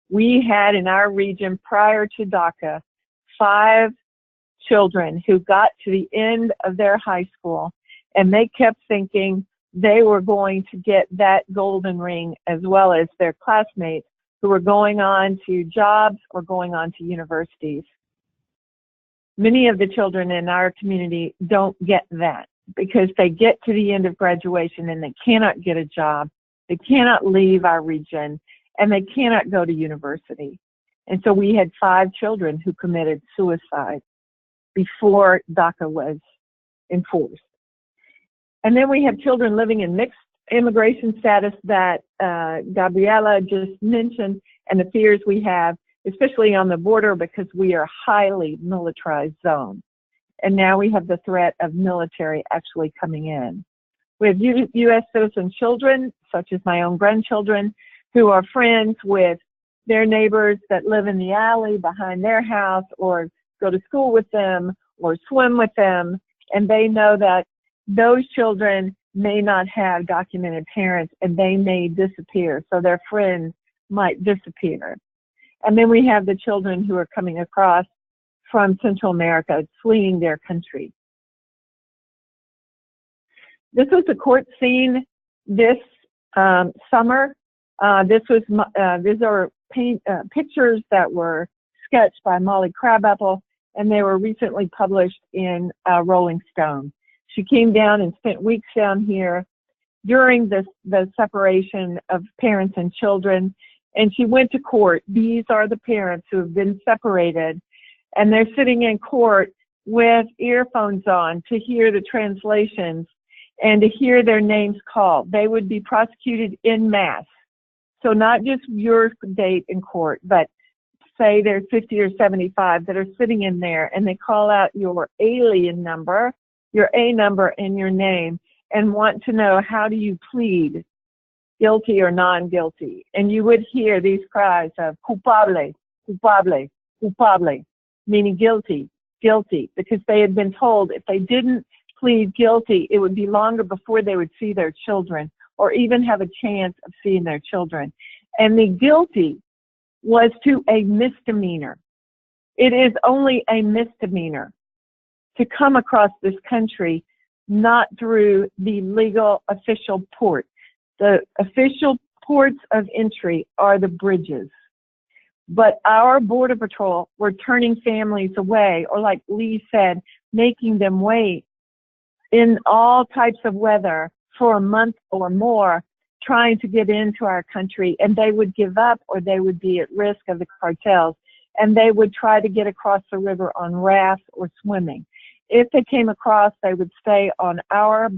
We had in our region prior to DACA 5 children who got to the end of their high school and they kept thinking they were going to get that golden ring as well as their classmates who were going on to jobs or going on to universities. Many of the children in our community don't get that because they get to the end of graduation and they cannot get a job, they cannot leave our region, and they cannot go to university. And so we had 5 children who committed suicide before DACA was enforced. And then we have children living in mixed immigration status that Gabriela just mentioned, and the fears we have, especially on the border because we are a highly militarized zone. And now we have the threat of military actually coming in. We have U.S. citizen children, such as my own grandchildren, who are friends with their neighbors that live in the alley behind their house or go to school with them or swim with them. And they know that those children may not have documented parents and they may disappear. So their friends might disappear. And then we have the children who are coming across from Central America, fleeing their country. This was a court scene this summer. These are pictures that were sketched by Molly Crabapple, and they were recently published in Rolling Stone. She came down and spent weeks down here during the separation of parents and children, and she went to court. These are the parents who have been separated, and they're sitting in court with earphones on to hear the translations and to hear their names called. They would be prosecuted en masse. So not just your date in court, but say there's 50 or 75 that are sitting in there, and they call out your alien number, your A number, and your name, and want to know, how do you plead, guilty or non-guilty? And you would hear these cries of culpable, culpable, culpable, meaning guilty, guilty, because they had been told if they didn't plead guilty, it would be longer before they would see their children or even have a chance of seeing their children. And the guilty was to a misdemeanor. It is only a misdemeanor to come across this country, not through the legal official port. The official ports of entry are the bridges. But our Border Patrol were turning families away, or like Lee said, making them wait in all types of weather for a month or more, trying to get into our country, and they would give up or they would be at risk of the cartels, and they would try to get across the river on rafts or swimming. If they came across, they would stay on our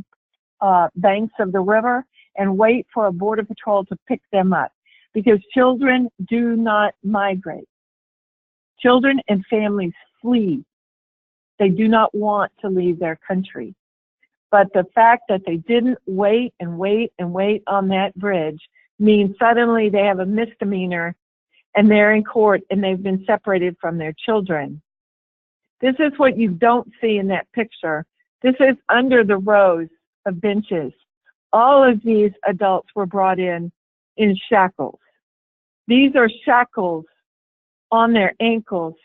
banks of the river and wait for a Border Patrol to pick them up, because children do not migrate. Children and families flee. They do not want to leave their country. But the fact that they didn't wait and wait and wait on that bridge means suddenly they have a misdemeanor and they're in court and they've been separated from their children. This is what you don't see in that picture. This is under the rows of benches. All of these adults were brought in shackles. These are shackles on their ankles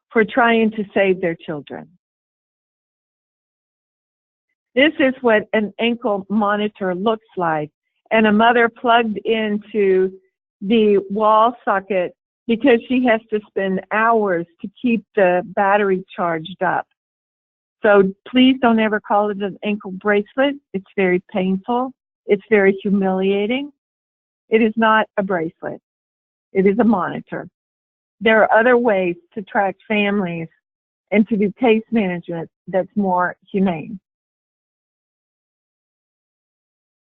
for trying to save their children. This is what an ankle monitor looks like, and a mother plugged into the wall socket because she has to spend hours to keep the battery charged up. So please don't ever call it an ankle bracelet. It's very painful. It's very humiliating. It is not a bracelet. It is a monitor. There are other ways to track families and to do case management that's more humane.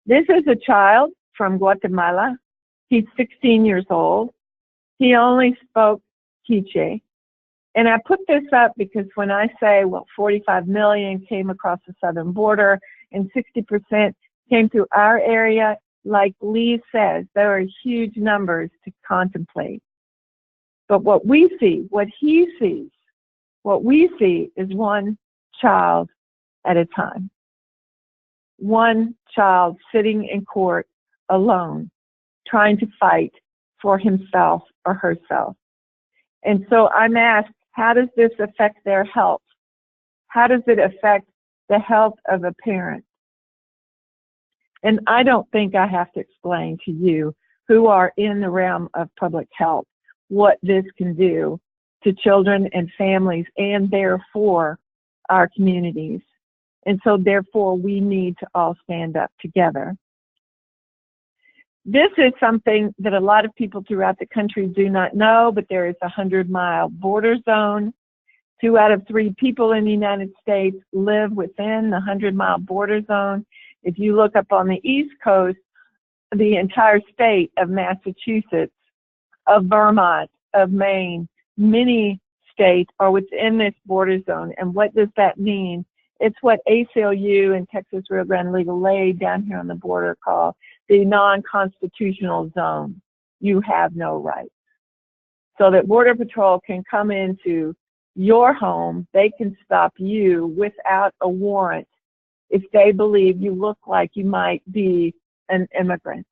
This is a child from Guatemala. He's 16 years old. He only spoke Quiche. And I put this up because when I say, well, 45 million came across the southern border and 60% came through our area, like Lee says, there are huge numbers to contemplate. But what we see, what he sees, what we see is one child at a time. One child sitting in court alone, trying to fight for himself or herself. And so I'm asked, how does this affect their health? How does it affect the health of a parent? And I don't think I have to explain to you who are in the realm of public health what this can do to children and families and therefore our communities. And so therefore we need to all stand up together. This is something that a lot of people throughout the country do not know, but there is a 100-mile border zone. 2 out of 3 people in the United States live within the 100-mile border zone. If you look up on the East Coast, the entire state of Massachusetts, of Vermont, of Maine, many states are within this border zone. And what does that mean? It's what ACLU and Texas Rio Grande Legal Aid down here on the border call the non-constitutional zone. You have no rights. So that Border Patrol can come into your home, they can stop you without a warrant if they believe you look like you might be an immigrant.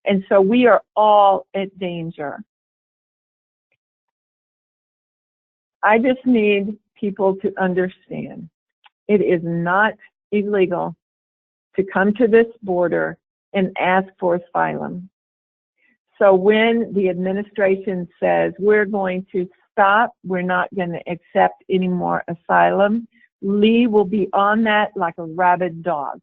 And so we are all at danger. I just need people to understand it is not illegal to come to this border and ask for asylum. So when the administration says we're going to stop, we're not going to accept any more asylum, Lee will be on that like a rabid dog.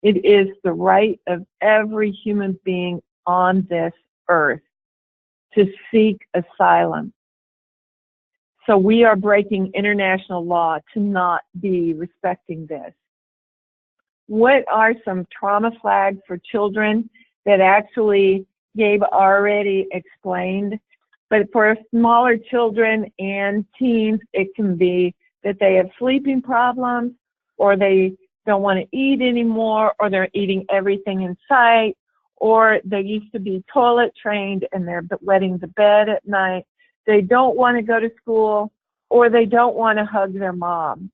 It is the right of every human being on this earth to seek asylum. So we are breaking international law to not be respecting this. What are some trauma flags for children that actually Gabe already explained? But for smaller children and teens, it can be that they have sleeping problems, or they don't want to eat anymore, or they're eating everything in sight, or they used to be toilet trained and they're wetting the bed at night. They don't want to go to school, or they don't want to hug their mom.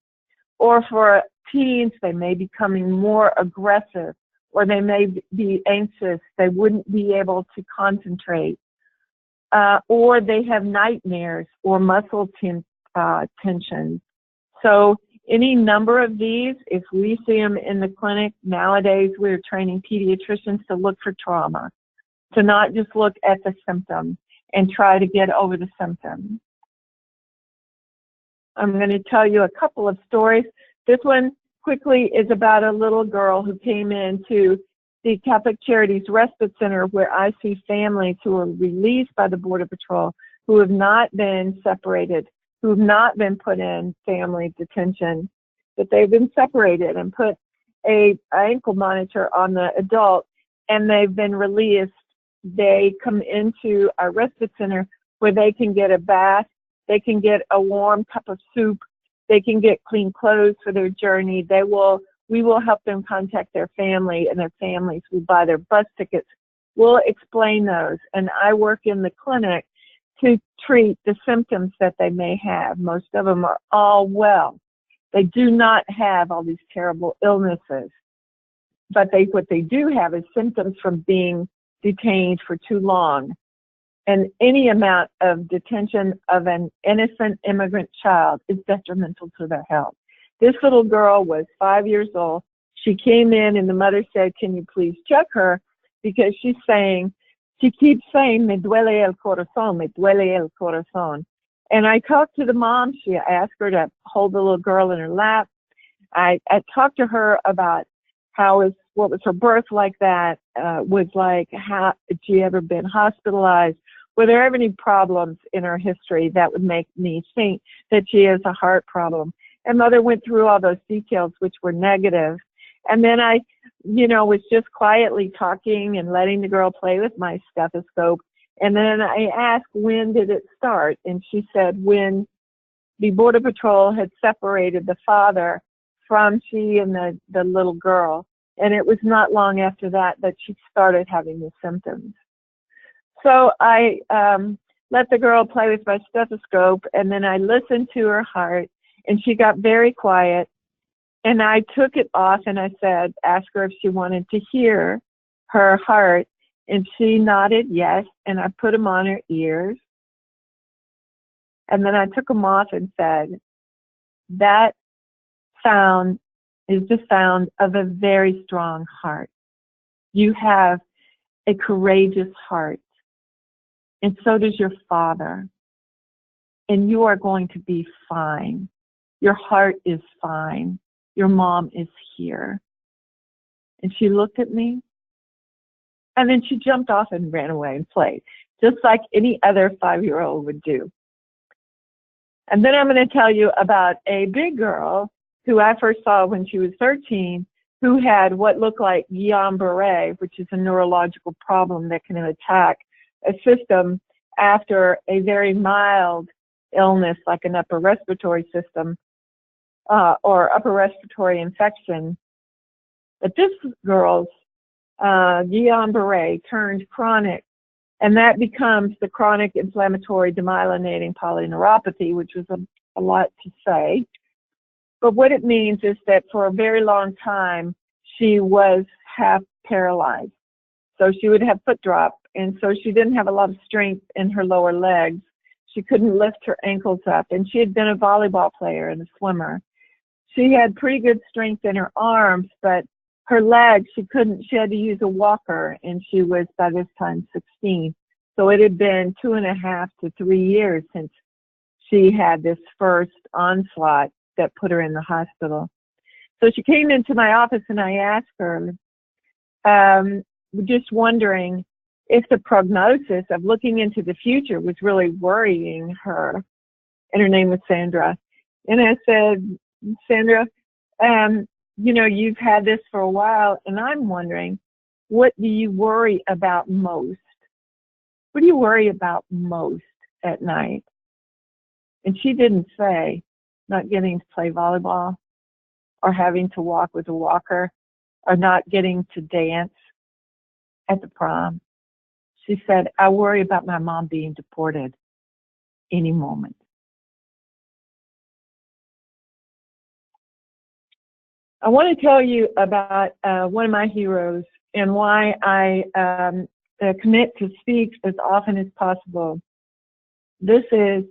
Or for teens, they may be becoming more aggressive, or they may be anxious. They wouldn't be able to concentrate. Or they have nightmares or muscle tension. So any number of these, if we see them in the clinic, nowadays we're training pediatricians to look for trauma, to not just look at the symptom and try to get over the symptom. I'm going to tell you a couple of stories. This one quickly is about a little girl who came into the Catholic Charities Respite Center, where I see families who are released by the Border Patrol, who have not been separated, who have not been put in family detention, but they've been separated and put an ankle monitor on the adult, and they've been released. They come into our respite center where they can get a bath, they can get a warm cup of soup, They can get clean clothes for their journey. We will help them contact their family and their families. We buy their bus tickets. We'll explain those. And I work in the clinic to treat the symptoms that they may have. Most of them are all well. They do not have all these terrible illnesses. But what they do have is symptoms from being detained for too long. And any amount of detention of an innocent immigrant child is detrimental to their health. This little girl was 5 years old. She came in and the mother said, "Can you please check her?" Because she keeps saying, "Me duele el corazón, me duele el corazón." And I talked to the mom. She asked her to hold the little girl in her lap. I talked to her about what was her birth like that, was like, how had she ever been hospitalized? Were there ever any problems in her history that would make me think that she has a heart problem? And mother went through all those details, which were negative. And then I, was just quietly talking and letting the girl play with my stethoscope. And then I asked, when did it start? And she said, when the Border Patrol had separated the father from she and the little girl. And it was not long after that she started having the symptoms. So I let the girl play with my stethoscope, and then I listened to her heart, and she got very quiet. And I took it off, and I said, ask her if she wanted to hear her heart. And she nodded yes, and I put them on her ears. And then I took them off and said, that sound is the sound of a very strong heart. You have a courageous heart, and so does your father. And you are going to be fine. Your heart is fine. Your mom is here. And she looked at me, and then she jumped off and ran away and played, just like any other 5-year-old would do. And then I'm going to tell you about a big girl who I first saw when she was 13, who had what looked like Guillain-Barré, which is a neurological problem that can attack a system after a very mild illness like an upper respiratory system or upper respiratory infection. But this girl's Guillain-Barré turned chronic, and that becomes the chronic inflammatory demyelinating polyneuropathy, which was a lot to say. But what it means is that for a very long time, she was half paralyzed. So she would have foot drop, and so she didn't have a lot of strength in her lower legs. She couldn't lift her ankles up, and she had been a volleyball player and a swimmer. She had pretty good strength in her arms, but her legs, she had to use a walker, and she was by this time 16. So it had been 2.5 to 3 years since she had this first onslaught that put her in the hospital. So she came into my office, and I asked her, just wondering if the prognosis of looking into the future was really worrying her. And her name was Sandra. And I said, Sandra, you've had this for a while, and I'm wondering, what do you worry about most? What do you worry about most at night? And she didn't say not getting to play volleyball or having to walk with a walker or not getting to dance at the prom. She said, I worry about my mom being deported any moment. I want to tell you about one of my heroes and why I commit to speak as often as possible. This is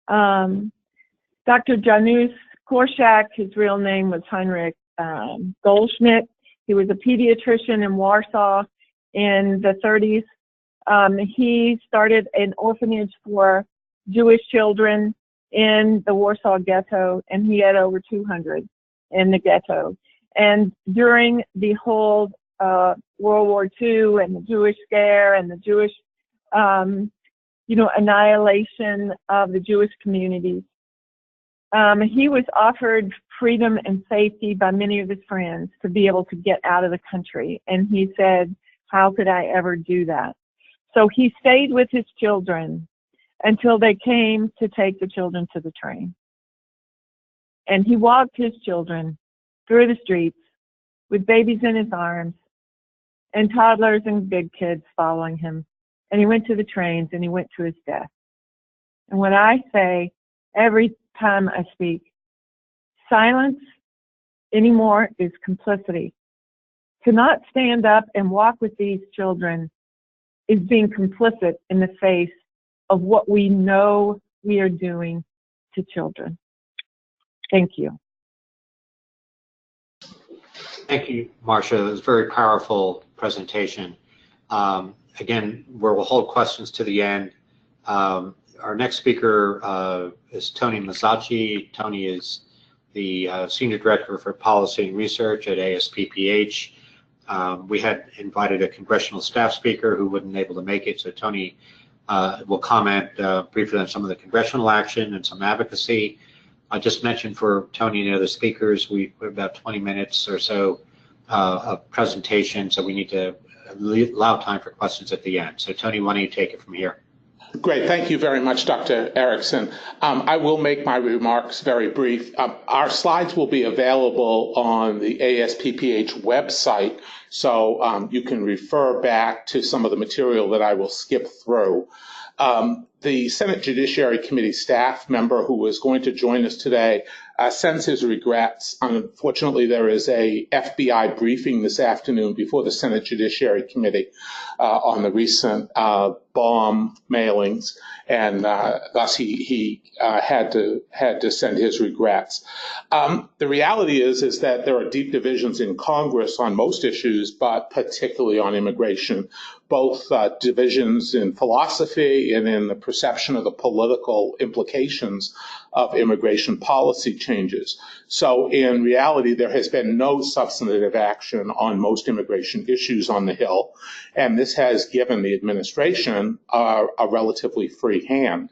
Dr. Janusz Korczak. His real name was Heinrich Goldschmidt. He was a pediatrician in Warsaw in the 30s. He started an orphanage for Jewish children in the Warsaw ghetto, and he had over 200 in the ghetto. And during the whole World War II and the Jewish scare and the Jewish, annihilation of the Jewish communities, he was offered freedom and safety by many of his friends to be able to get out of the country. And he said, how could I ever do that? So he stayed with his children until they came to take the children to the train. And he walked his children through the streets with babies in his arms and toddlers and big kids following him. And he went to the trains and he went to his death. And what I say every time I speak, silence anymore is complicity. To not stand up and walk with these children is being complicit in the face of what we know we are doing to children. Thank you. Thank you, Marcia. That was a very powerful presentation. Again, we'll hold questions to the end. Our next speaker is Tony Mazzacci. Tony is the Senior Director for Policy and Research at ASPPH. We had invited a congressional staff speaker who wasn't able to make it, so Tony will comment briefly on some of the congressional action and some advocacy. I just mentioned for Tony and the other speakers, we have about 20 minutes or so of presentation, so we need to allow time for questions at the end. So Tony, why don't you take it from here? Great. Thank you very much, Dr. Erickson. I will make my remarks very brief. Our slides will be available on the ASPPH website, so you can refer back to some of the material that I will skip through. The Senate Judiciary Committee staff member who is going to join us today sends his regrets. Unfortunately, there is a FBI briefing this afternoon before the Senate Judiciary Committee on the recent bomb mailings, and thus he had to send his regrets. The reality is that there are deep divisions in Congress on most issues, but particularly on immigration, both divisions in philosophy and in the perception of the political implications of immigration policy changes. So in reality, there has been no substantive action on most immigration issues on the Hill, and this has given the administration a relatively free hand.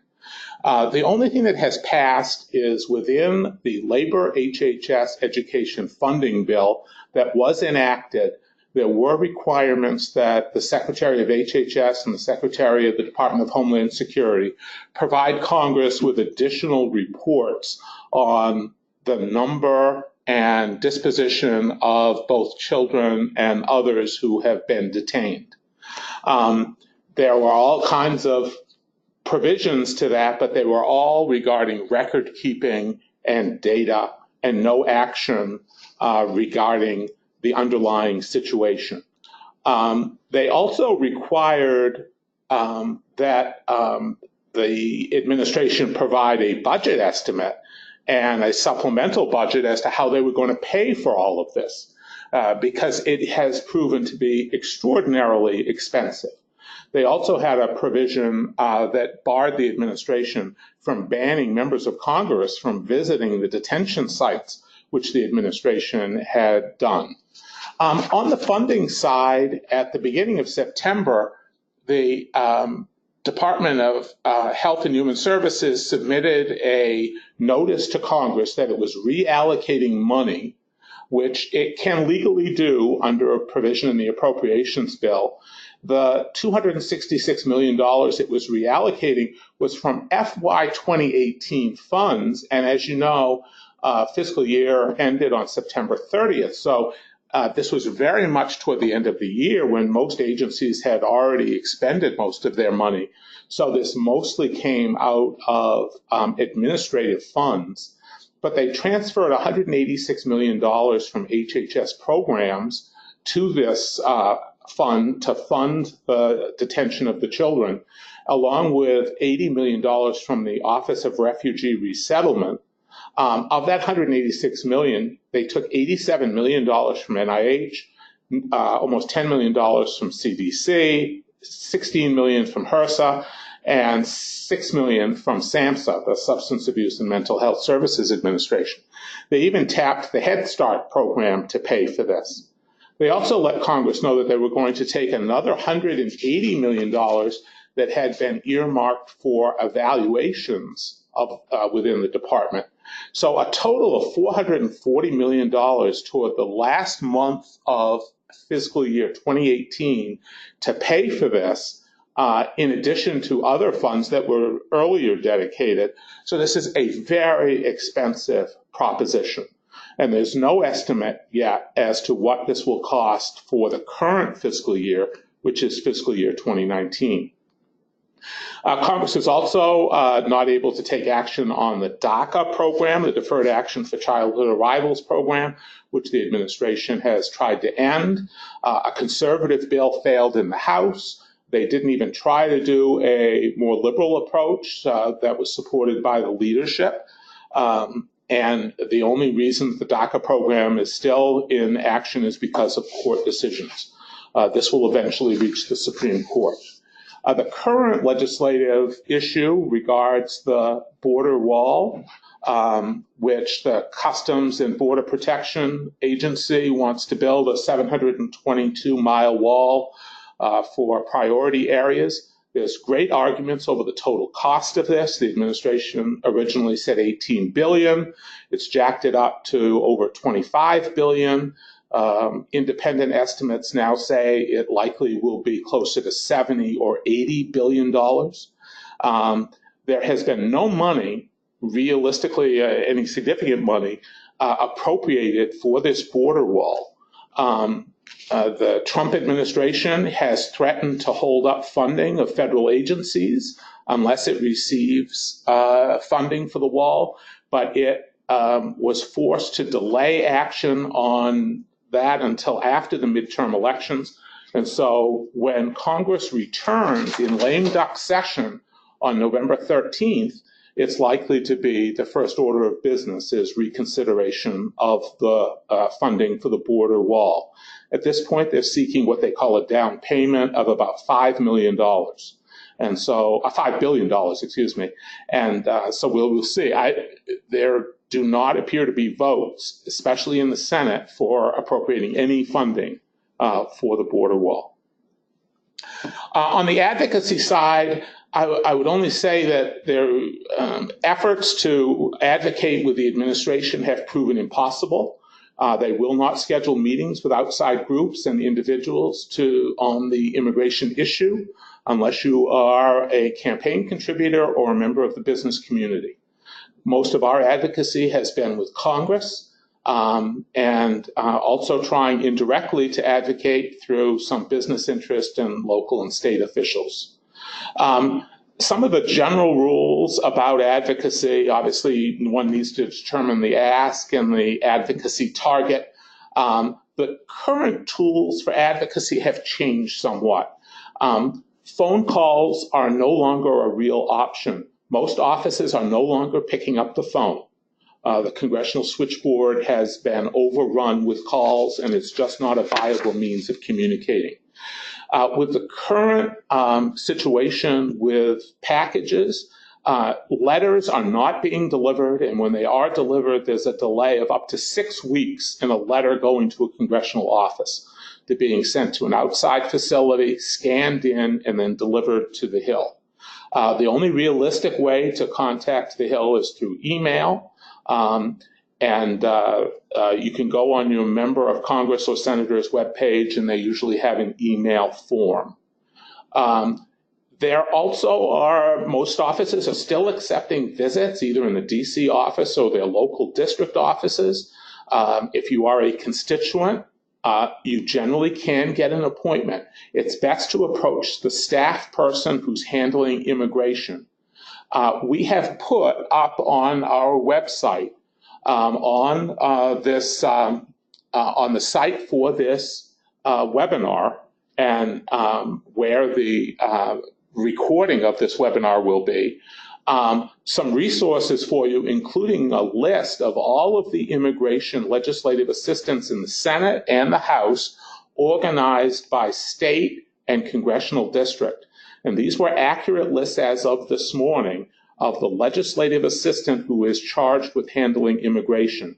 The only thing that has passed is within the Labor HHS Education Funding Bill that was enacted, there were requirements that the Secretary of HHS and the Secretary of the Department of Homeland Security provide Congress with additional reports on the number and disposition of both children and others who have been detained. There were all kinds of provisions to that, but they were all regarding record keeping and data and no action regarding the underlying situation. They also required that the administration provide a budget estimate and a supplemental budget as to how they were going to pay for all of this, because it has proven to be extraordinarily expensive. They also had a provision that barred the administration from banning members of Congress from visiting the detention sites, which the administration had done. On the funding side, at the beginning of September, the Department of Health and Human Services submitted a notice to Congress that it was reallocating money, which it can legally do under a provision in the appropriations bill. The $266 million it was reallocating was from FY 2018 funds, and as you know, fiscal year ended on September 30th. So this was very much toward the end of the year when most agencies had already expended most of their money. So this mostly came out of administrative funds, but they transferred $186 million from HHS programs to this fund to fund the detention of the children, along with $80 million from the Office of Refugee Resettlement. Of that $186 million, they took $87 million from NIH, almost $10 million from CDC, $16 million from HRSA, and $6 million from SAMHSA, the Substance Abuse and Mental Health Services Administration. They even tapped the Head Start program to pay for this. They also let Congress know that they were going to take another $180 million that had been earmarked for evaluations of, within the department. So a total of $440 million toward the last month of fiscal year 2018 to pay for this, in addition to other funds that were earlier dedicated. So this is a very expensive proposition. And there's no estimate yet as to what this will cost for the current fiscal year, which is fiscal year 2019. Congress is also not able to take action on the DACA program, the Deferred Action for Childhood Arrivals program, which the administration has tried to end. A conservative bill failed in the House. They didn't even try to do a more liberal approach that was supported by the leadership. And the only reason the DACA program is still in action is because of court decisions. This will eventually reach the Supreme Court. The current legislative issue regards the border wall, which the Customs and Border Protection Agency wants to build a 722-mile wall for priority areas. There's great arguments over the total cost of this. The administration originally said $18 billion. It's jacked it up to over $25 billion. Independent estimates now say it likely will be closer to $70 or $80 billion. There has been no money, realistically, any significant money, appropriated for this border wall. The Trump administration has threatened to hold up funding of federal agencies unless it receives funding for the wall, but it was forced to delay action on that until after the midterm elections. And so when Congress returns in lame duck session on November 13th, it's likely to be the first order of business is reconsideration of the funding for the border wall. At this point, they're seeking what they call a down payment of about $5 million. And so, $5 billion, excuse me. And so we'll see. There do not appear to be votes, especially in the Senate, for appropriating any funding for the border wall. On the advocacy side, I would only say that their efforts to advocate with the administration have proven impossible. They will not schedule meetings with outside groups and individuals on the immigration issue unless you are a campaign contributor or a member of the business community. Most of our advocacy has been with Congress and also trying indirectly to advocate through some business interest and local and state officials. Some of the general rules about advocacy, obviously one needs to determine the ask and the advocacy target. The current tools for advocacy have changed somewhat. Phone calls are no longer a real option. Most offices are no longer picking up the phone. The congressional switchboard has been overrun with calls, and it's just not a viable means of communicating. With the current situation with packages, letters are not being delivered, and when they are delivered, there's a delay of up to 6 weeks in a letter going to a congressional office. They're being sent to an outside facility, scanned in, and then delivered to the Hill. The only realistic way to contact the Hill is through email. You can go on your member of Congress or senator's webpage, and they usually have an email form. There also are, most offices are still accepting visits, either in the DC office or their local district offices. If you are a constituent, you generally can get an appointment. It's best to approach the staff person who's handling immigration. We have put up on our website, on the site for this webinar, and where the recording of this webinar will be, some resources for you, including a list of all of the immigration legislative assistants in the Senate and the House, organized by state and congressional district. And these were accurate lists as of this morning of the legislative assistant who is charged with handling immigration.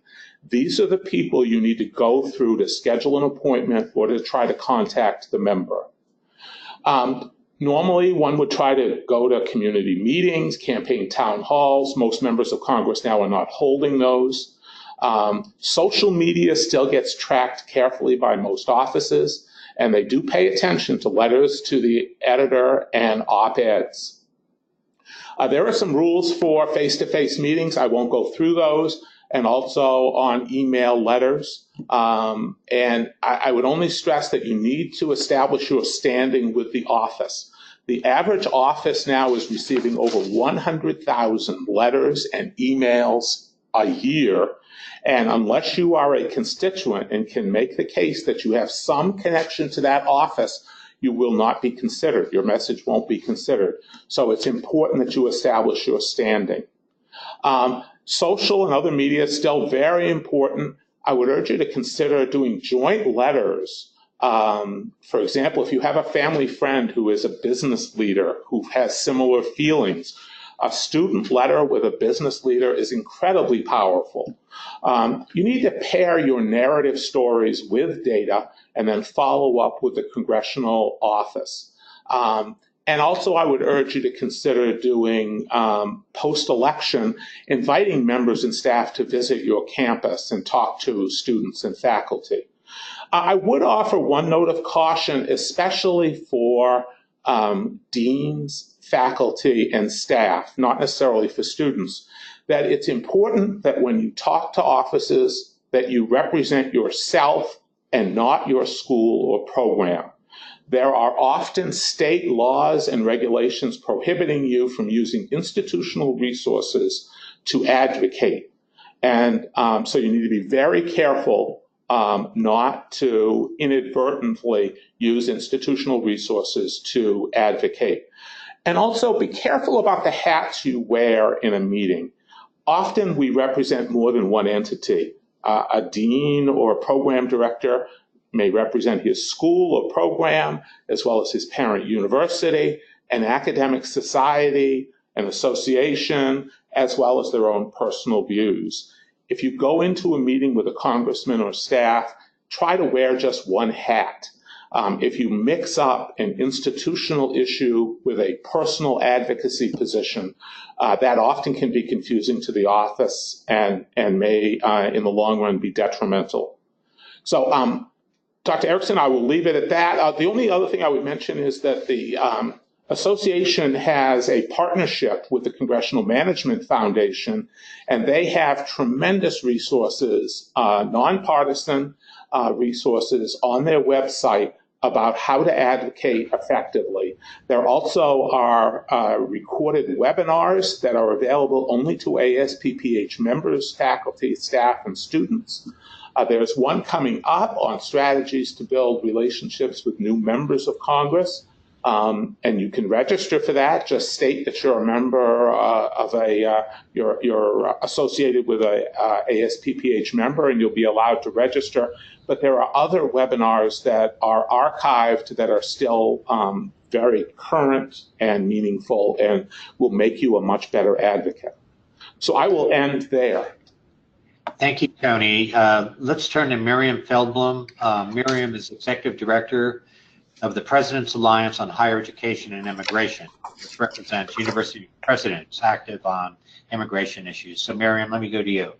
These are the people you need to go through to schedule an appointment or to try to contact the member. Normally, one would try to go to community meetings, campaign town halls. Most members of Congress now are not holding those. Social media still gets tracked carefully by most offices, and they do pay attention to letters to the editor and op-eds. There are some rules for face-to-face meetings. I won't go through those. and also on email letters. And I would only stress that you need to establish your standing with the office. The average office now is receiving over 100,000 letters and emails a year. And unless you are a constituent and can make the case that you have some connection to that office, you will not be considered. Your message won't be considered. So it's important that you establish your standing. Social and other media is still very important. I would urge you to consider doing joint letters. For example, if you have a family friend who is a business leader who has similar feelings, a student letter with a business leader is incredibly powerful. You need to pair your narrative stories with data and then follow up with the congressional office. And also, I would urge you to consider doing post-election, inviting members and staff to visit your campus and talk to students and faculty. I would offer one note of caution, especially for deans, faculty, and staff, not necessarily for students, that it's important that when you talk to offices that you represent yourself and not your school or program. There are often state laws and regulations prohibiting you from using institutional resources to advocate. And so you need to be very careful not to inadvertently use institutional resources to advocate. And also be careful about the hats you wear in a meeting. Often we represent more than one entity. A dean or a program director may represent his school or program, as well as his parent university, an academic society, an association, as well as their own personal views. If you go into a meeting with a congressman or staff, try to wear just one hat. If you mix up an institutional issue with a personal advocacy position, that often can be confusing to the office and may, in the long run, be detrimental. So, Dr. Erickson, I will leave it at that. The only other thing I would mention is that the association has a partnership with the Congressional Management Foundation, and they have tremendous resources, nonpartisan resources on their website about how to advocate effectively. There also are recorded webinars that are available only to ASPPH members, faculty, staff, and students. There's one coming up on strategies to build relationships with new members of Congress, and you can register for that. Just state that you're a member you're associated with a ASPPH member, and you'll be allowed to register. But there are other webinars that are archived that are still very current and meaningful and will make you a much better advocate. So I will end there. Thank you, Tony. Let's turn to Miriam Feldblum. Miriam is Executive Director of the President's Alliance on Higher Education and Immigration, which represents university presidents active on immigration issues. So Miriam, let me go to you.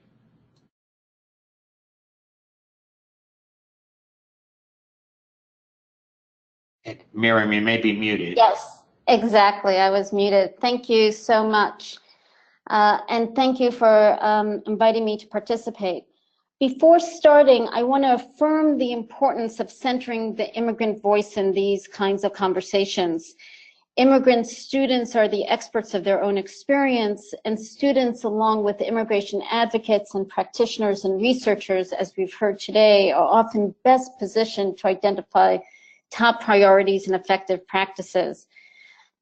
Miriam, you may be muted. Yes, exactly. I was muted. Thank you so much. And thank you for inviting me to participate. Before starting, I want to affirm the importance of centering the immigrant voice in these kinds of conversations. Immigrant students are the experts of their own experience, and students, along with immigration advocates and practitioners and researchers, as we've heard today, are often best positioned to identify top priorities and effective practices.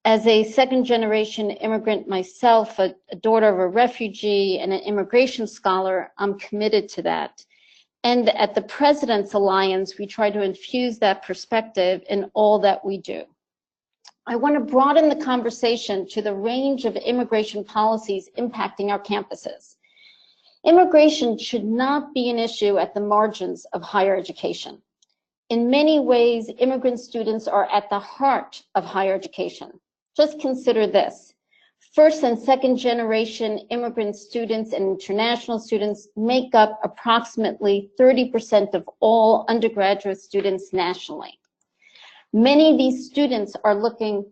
As a second-generation immigrant myself, a daughter of a refugee and an immigration scholar, I'm committed to that. And at the President's Alliance, we try to infuse that perspective in all that we do. I want to broaden the conversation to the range of immigration policies impacting our campuses. Immigration should not be an issue at the margins of higher education. In many ways, immigrant students are at the heart of higher education. Just consider this. First and second generation immigrant students and international students make up approximately 30% of all undergraduate students nationally. Many of these students are looking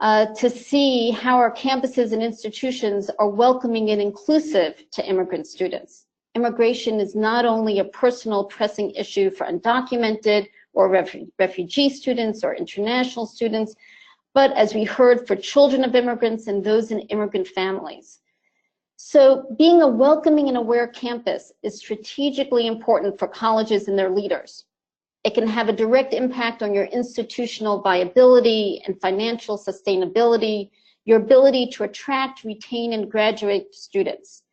to see how our campuses and institutions are welcoming and inclusive to immigrant students. Immigration is not only a personal pressing issue for undocumented or refugee students or international students, but as we heard, for children of immigrants and those in immigrant families. So being a welcoming and aware campus is strategically important for colleges and their leaders. It can have a direct impact on your institutional viability and financial sustainability, your ability to attract, retain, and graduate students.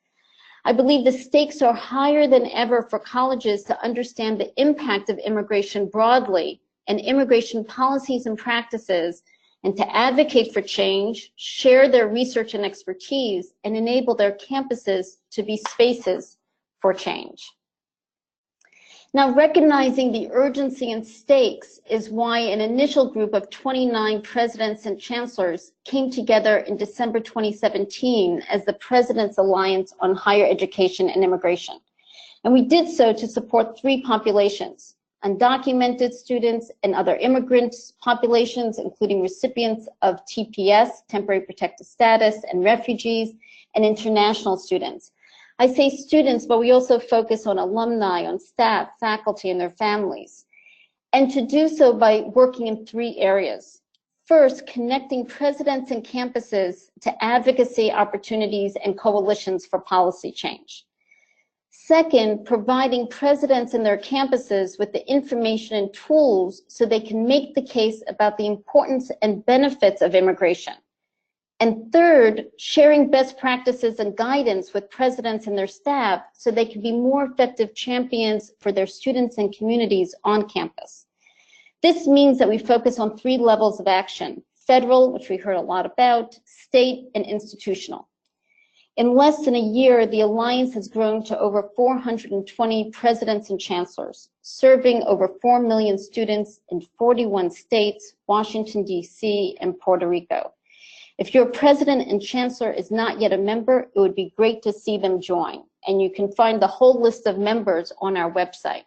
I believe the stakes are higher than ever for colleges to understand the impact of immigration broadly and immigration policies and practices, and to advocate for change, share their research and expertise, and enable their campuses to be spaces for change. Now, recognizing the urgency and stakes is why an initial group of 29 presidents and chancellors came together in December 2017 as the President's Alliance on Higher Education and Immigration. And we did so to support three populations: undocumented students and other immigrant populations, including recipients of TPS, temporary protected status, and refugees, and international students. I say students, but we also focus on alumni, on staff, faculty, and their families. And to do so by working in three areas. First, connecting presidents and campuses to advocacy opportunities and coalitions for policy change. Second, providing presidents and their campuses with the information and tools so they can make the case about the importance and benefits of immigration. And third, sharing best practices and guidance with presidents and their staff so they can be more effective champions for their students and communities on campus. This means that we focus on three levels of action: federal, which we heard a lot about, state, and institutional. In less than a year, the Alliance has grown to over 420 presidents and chancellors, serving over 4 million students in 41 states, Washington, D.C., and Puerto Rico. If your president and chancellor is not yet a member, it would be great to see them join. And you can find the whole list of members on our website.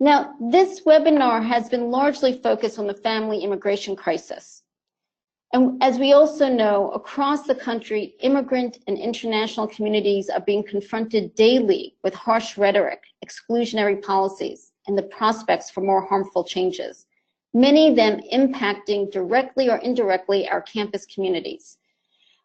Now, this webinar has been largely focused on the family immigration crisis. And as we also know, across the country, immigrant and international communities are being confronted daily with harsh rhetoric, exclusionary policies, and the prospects for more harmful changes, many of them impacting directly or indirectly our campus communities.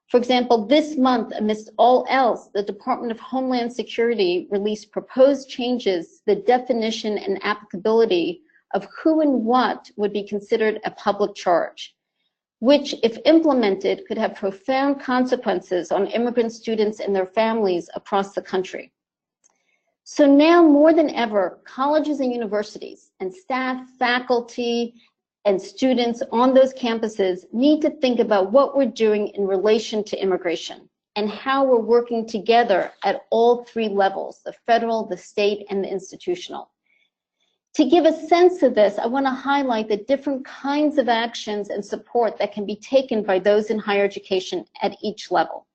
For example, this month, amidst all else, the Department of Homeland Security released proposed changes to the definition and applicability of who and what would be considered a public charge, which, if implemented, could have profound consequences on immigrant students and their families across the country. So now more than ever, colleges and universities and staff, faculty, and students on those campuses need to think about what we're doing in relation to immigration and how we're working together at all three levels: the federal, the state, and the institutional. To give a sense of this, I want to highlight the different kinds of actions and support that can be taken by those in higher education at each level.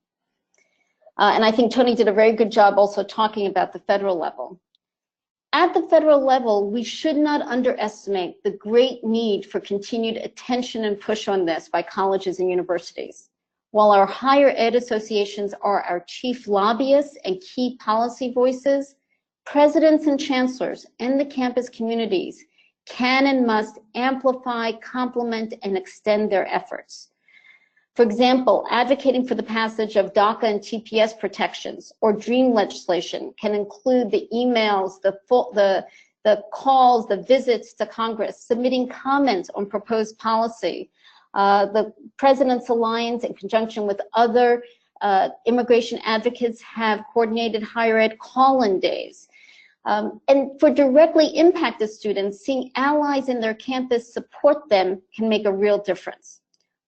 And I think Tony did a very good job also talking about the federal level. At the federal level, we should not underestimate the great need for continued attention and push on this by colleges and universities. While our higher ed associations are our chief lobbyists and key policy voices, presidents and chancellors and the campus communities can and must amplify, complement, and extend their efforts. For example, advocating for the passage of DACA and TPS protections or DREAM legislation can include the emails, the calls, the visits to Congress, submitting comments on proposed policy. The President's Alliance, in conjunction with other immigration advocates, have coordinated higher ed call-in days. And for directly impacted students, seeing allies in their campus support them can make a real difference.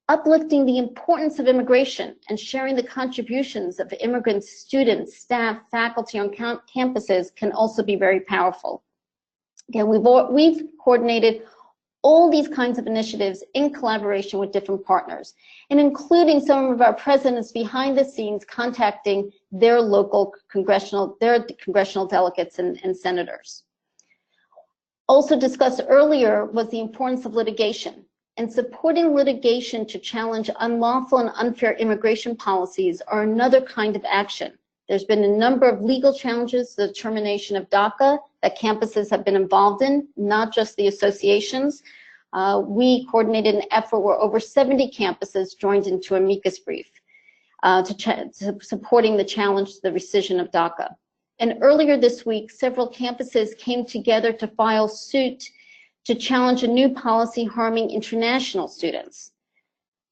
Uplifting the importance of immigration and sharing the contributions of immigrant students, staff, faculty on campuses can also be very powerful. Again, we've coordinated all these kinds of initiatives in collaboration with different partners, and including some of our presidents behind the scenes contacting their local congressional delegates and senators. Also discussed earlier was the importance of litigation. and supporting litigation to challenge unlawful and unfair immigration policies are another kind of action. There's been a number of legal challenges to the termination of DACA that campuses have been involved in, not just the associations. We coordinated an effort where over 70 campuses joined into an amicus brief supporting the challenge to the rescission of DACA. And earlier this week, several campuses came together to file suit to challenge a new policy harming international students.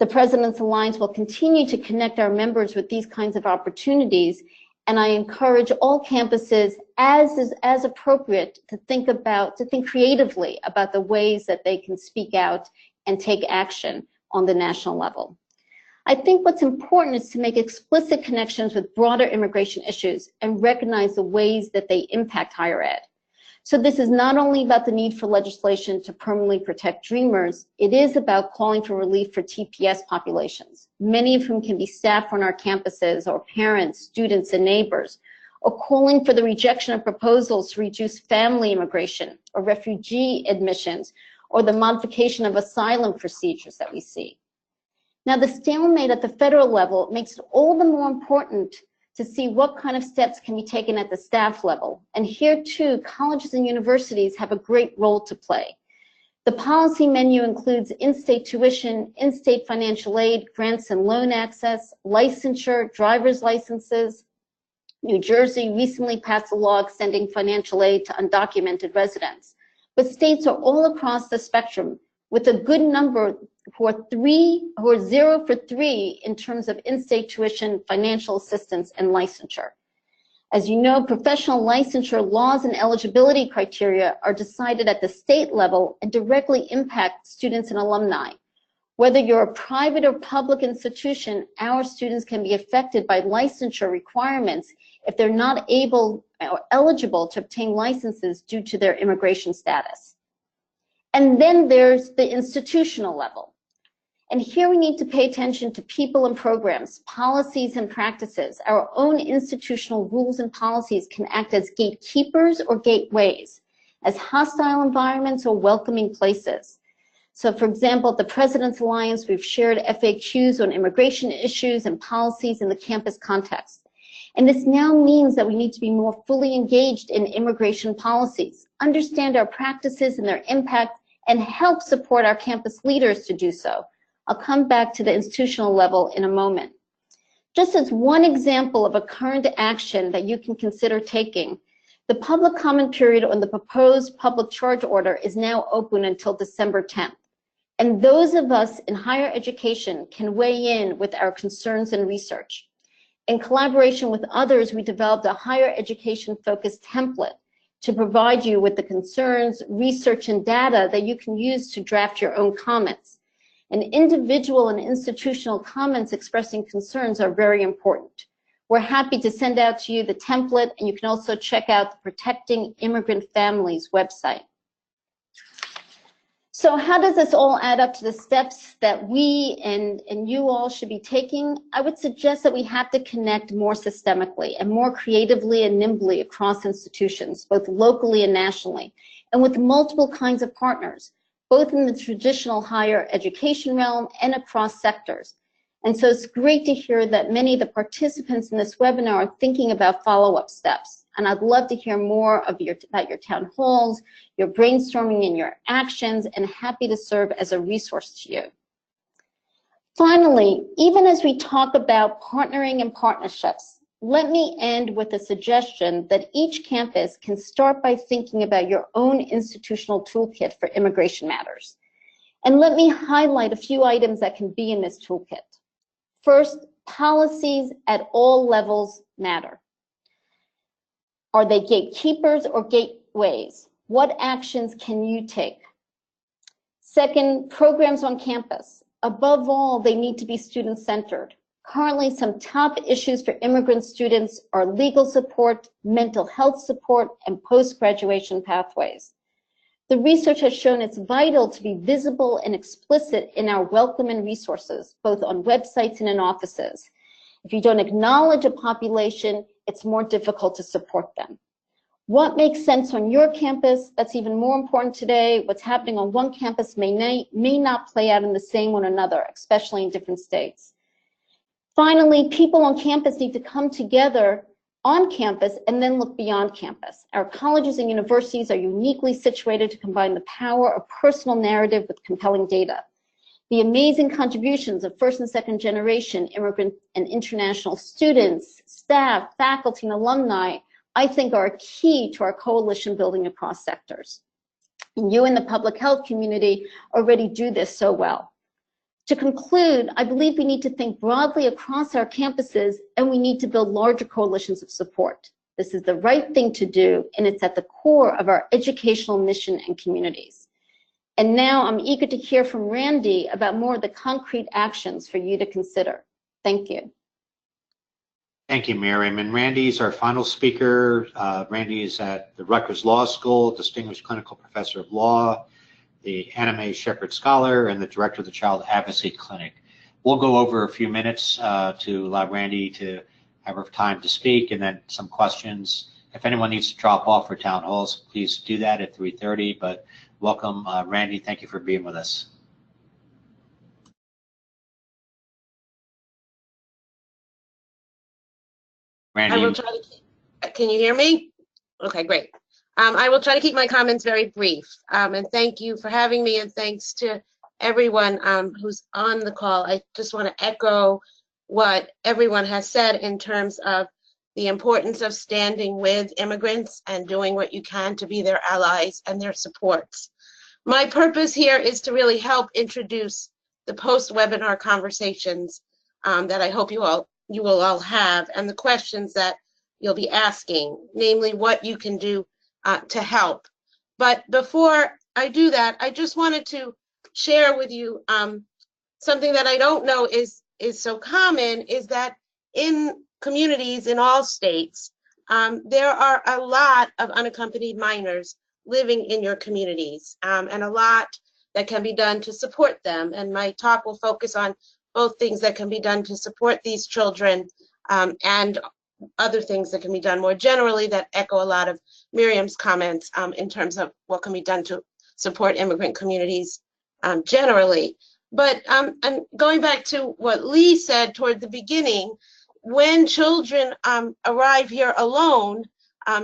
The President's Alliance will continue to connect our members with these kinds of opportunities, and I encourage all campuses, as appropriate, to think creatively about the ways that they can speak out and take action on the national level. I think what's important is to make explicit connections with broader immigration issues and recognize the ways that they impact higher ed. So this is not only about the need for legislation to permanently protect dreamers, it is about calling for relief for TPS populations, many of whom can be staff on our campuses or parents, students, and neighbors, or calling for the rejection of proposals to reduce family immigration or refugee admissions, or the modification of asylum procedures that we see. Now, the stalemate at the federal level makes it all the more important to see what kind of steps can be taken at the staff level. And here too, colleges and universities have a great role to play. The policy menu includes in-state tuition, in-state financial aid, grants and loan access, licensure, driver's licenses. New Jersey recently passed a law extending financial aid to undocumented residents. But states are all across the spectrum, with a good number who are 0 for 3 in terms of in-state tuition, financial assistance, and licensure. As you know, professional licensure laws and eligibility criteria are decided at the state level and directly impact students and alumni. Whether you're a private or public institution, our students can be affected by licensure requirements if they're not able or eligible to obtain licenses due to their immigration status. And then there's the institutional level. And here we need to pay attention to people and programs, policies and practices. Our own institutional rules and policies can act as gatekeepers or gateways, as hostile environments or welcoming places. So for example, at the President's Alliance, we've shared FAQs on immigration issues and policies in the campus context. And this now means that we need to be more fully engaged in immigration policies, understand our practices and their impact, and help support our campus leaders to do so. I'll come back to the institutional level in a moment. Just as one example of a current action that you can consider taking, the public comment period on the proposed public charge order is now open until December 10th. And those of us in higher education can weigh in with our concerns and research. In collaboration with others, we developed a higher education-focused template to provide you with the concerns, research, and data that you can use to draft your own comments. And individual and institutional comments expressing concerns are very important. We're happy to send out to you the template, and you can also check out the Protecting Immigrant Families website. So how does this all add up to the steps that we and you all should be taking? I would suggest that we have to connect more systemically and more creatively and nimbly across institutions, both locally and nationally, and with multiple kinds of partners, both in the traditional higher education realm and across sectors. And so it's great to hear that many of the participants in this webinar are thinking about follow-up steps. And I'd love to hear more about your town halls, your brainstorming and your actions, and happy to serve as a resource to you. Finally, even as we talk about partnering and partnerships, let me end with a suggestion that each campus can start by thinking about your own institutional toolkit for immigration matters. And let me highlight a few items that can be in this toolkit. First, policies at all levels matter. Are they gatekeepers or gateways? What actions can you take? Second, programs on campus. Above all, they need to be student-centered. Currently, some top issues for immigrant students are legal support, mental health support, and post-graduation pathways. The research has shown it's vital to be visible and explicit in our welcome and resources, both on websites and in offices. If you don't acknowledge a population, it's more difficult to support them. What makes sense on your campus? That's even more important today. What's happening on one campus may not play out in the same one another, especially in different states. Finally, people on campus need to come together on campus and then look beyond campus. Our colleges and universities are uniquely situated to combine the power of personal narrative with compelling data. The amazing contributions of first and second generation immigrant and international students, staff, faculty, and alumni, I think, are a key to our coalition building across sectors. And you in the public health community already do this so well. To conclude, I believe we need to think broadly across our campuses, and we need to build larger coalitions of support. This is the right thing to do, and it's at the core of our educational mission and communities. And now I'm eager to hear from Randy about more of the concrete actions for you to consider. Thank you. Thank you, Miriam. And Randy is our final speaker. Randy is at the Rutgers Law School, Distinguished Clinical Professor of Law, the Anna Mae Shepherd Scholar, and the Director of the Child Advocacy Clinic. We'll go over a few minutes to allow Randy to have time to speak, and then some questions. If anyone needs to drop off for town halls, please do that at 3:30. But welcome, Randy. Thank you for being with us. Randy, I will try to, can you hear me? Okay, great. I will try to keep my comments very brief. And thank you for having me, and thanks to everyone who's on the call. I just want to echo what everyone has said in terms of the importance of standing with immigrants and doing what you can to be their allies and their supports. My purpose here is to really help introduce the post-webinar conversations that I hope you will all have, and the questions that you'll be asking, namely what you can do to help. But before I do that, I just wanted to share with you something that I don't know is so common, is that in communities in all states, there are a lot of unaccompanied minors living in your communities, and a lot that can be done to support them. And my talk will focus on both things that can be done to support these children and other things that can be done more generally that echo a lot of Miriam's comments in terms of what can be done to support immigrant communities generally. But and going back to what Lee said toward the beginning, when children arrive here alone,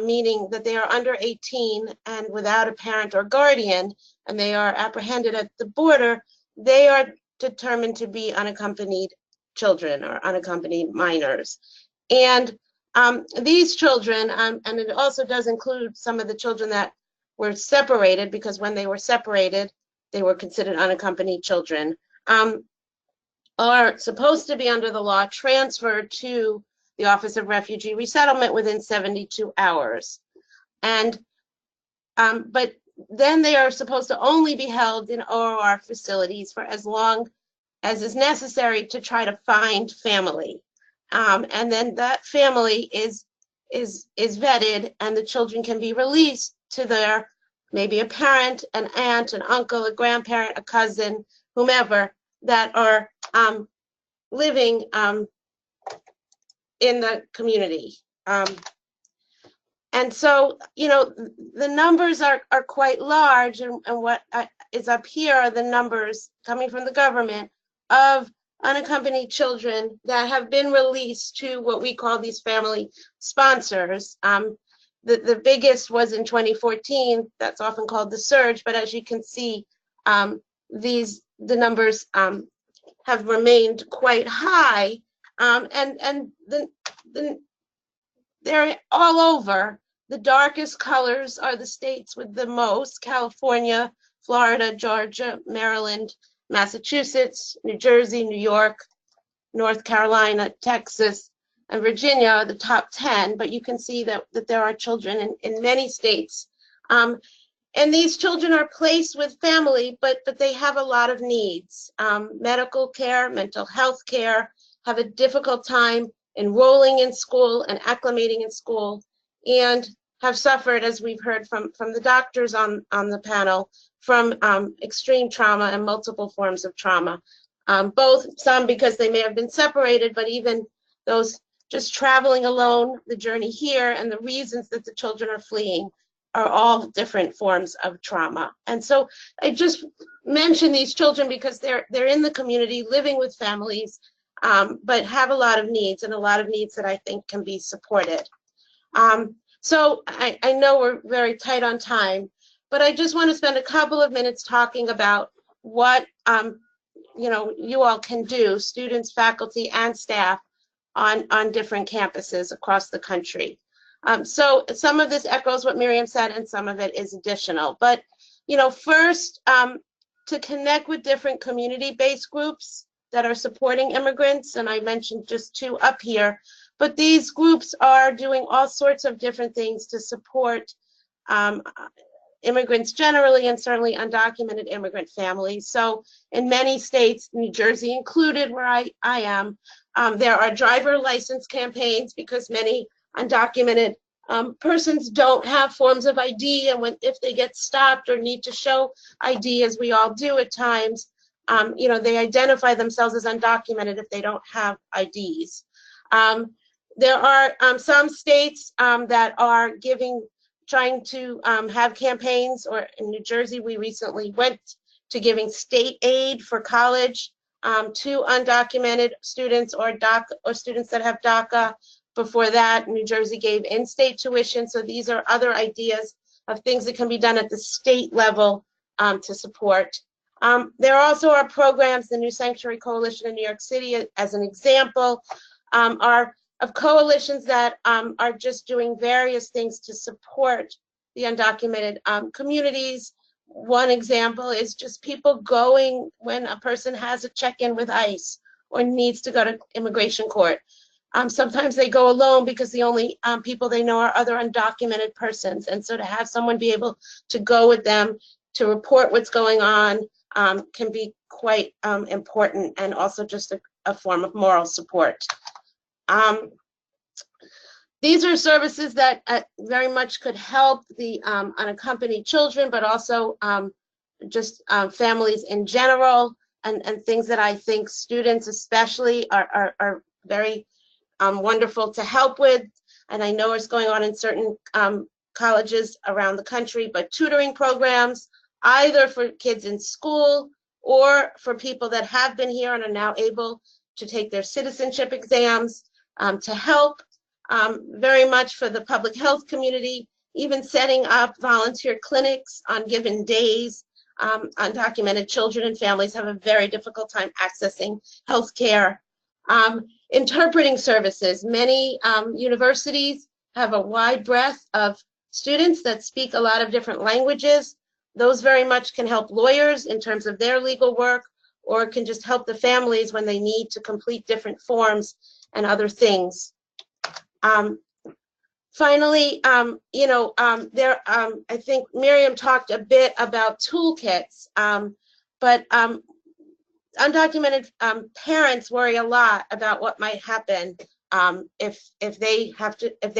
meaning that they are under 18 and without a parent or guardian, and they are apprehended at the border, they are determined to be unaccompanied children or unaccompanied minors. And these children, and it also does include some of the children that were separated, because when they were separated, they were considered unaccompanied children, are supposed to be under the law transferred to the Office of Refugee Resettlement within 72 hours. And but then they are supposed to only be held in ORR facilities for as long as is necessary to try to find family. And then that family is vetted, and the children can be released to their, maybe a parent, an aunt, an uncle, a grandparent, a cousin, whomever, that are living in the community. And so, you know, the numbers are quite large, and what is up here are the numbers coming from the government of unaccompanied children that have been released to what we call these family sponsors. The biggest was in 2014. That's often called the surge, but as you can see, the numbers have remained quite high, and they're all over. The darkest colors are the states with the most: California, Florida, Georgia, Maryland, Massachusetts, New Jersey, New York, North Carolina, Texas, and Virginia are the top 10, but you can see that there are children in many states. And these children are placed with family, but they have a lot of needs. Medical care, mental health care, have a difficult time enrolling in school and acclimating in school, and have suffered, as we've heard from the doctors on the panel, from extreme trauma and multiple forms of trauma. Both some because they may have been separated, but even those just traveling alone, the journey here, and the reasons that the children are fleeing are all different forms of trauma. And so I just mention these children because they're in the community, living with families, but have a lot of needs, and a lot of needs that I think can be supported. So I know we're very tight on time, but I just want to spend a couple of minutes talking about what you all can do, students, faculty, and staff, on different campuses across the country. So some of this echoes what Miriam said, and some of it is additional. But first, to connect with different community-based groups that are supporting immigrants, and I mentioned just 2 up here, but these groups are doing all sorts of different things to support immigrants generally, and certainly undocumented immigrant families. So in many states, New Jersey included, where I am, there are driver license campaigns because many undocumented persons don't have forms of ID, and if they get stopped or need to show ID, as we all do at times, they identify themselves as undocumented if they don't have IDs. There are some states that are trying to have campaigns, or in New Jersey, we recently went to giving state aid for college to undocumented students or students that have DACA. Before that, New Jersey gave in-state tuition. So these are other ideas of things that can be done at the state level to support. There also are programs, the New Sanctuary Coalition in New York City, as an example, are of coalitions that are just doing various things to support the undocumented communities. One example is just people going when a person has a check-in with ICE or needs to go to immigration court. Sometimes they go alone because the only people they know are other undocumented persons. And so to have someone be able to go with them to report what's going on can be quite important, and also just a form of moral support. These are services that very much could help the unaccompanied children, but also just families in general, and things that I think students especially are very wonderful to help with. And I know it's going on in certain colleges around the country, but tutoring programs, either for kids in school or for people that have been here and are now able to take their citizenship exams, to help very much for the public health community, even setting up volunteer clinics on given days. Undocumented children and families have a very difficult time accessing health care. Interpreting services. Many universities have a wide breadth of students that speak a lot of different languages. Those very much can help lawyers in terms of their legal work, or can just help the families when they need to complete different forms and other things. Finally, I think Miriam talked a bit about toolkits, but undocumented parents worry a lot about what might happen if they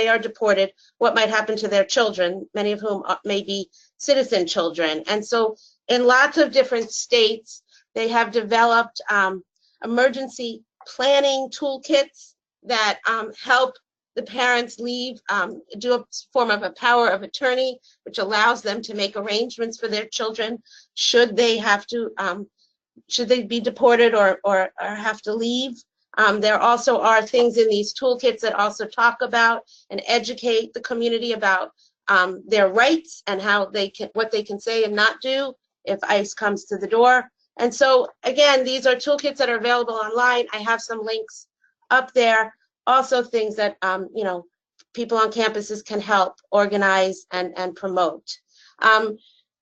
are deported, what might happen to their children, many of whom may be citizen children. And so in lots of different states, they have developed emergency planning toolkits that help the parents do a form of a power of attorney, which allows them to make arrangements for their children should they be deported or have to leave. There also are things in these toolkits that also talk about and educate the community about their rights and what they can say and not do if ICE comes to the door. And so again, these are toolkits that are available online. I have some links up there. Also things that people on campuses can help organize and promote.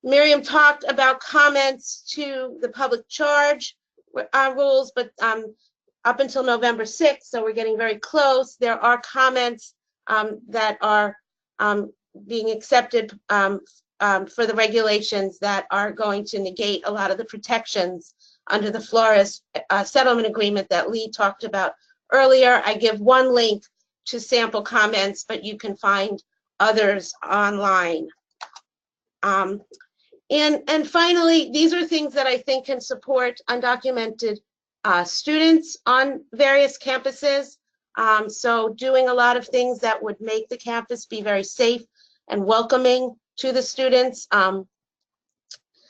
Miriam talked about comments to the public charge rules, but up until November 6th, so we're getting very close, there are comments that are being accepted for the regulations that are going to negate a lot of the protections under the Flores settlement agreement that Lee talked about earlier. I give one link to sample comments, but you can find others online. And finally, these are things that I think can support undocumented students on various campuses. So doing a lot of things that would make the campus be very safe and welcoming to the students.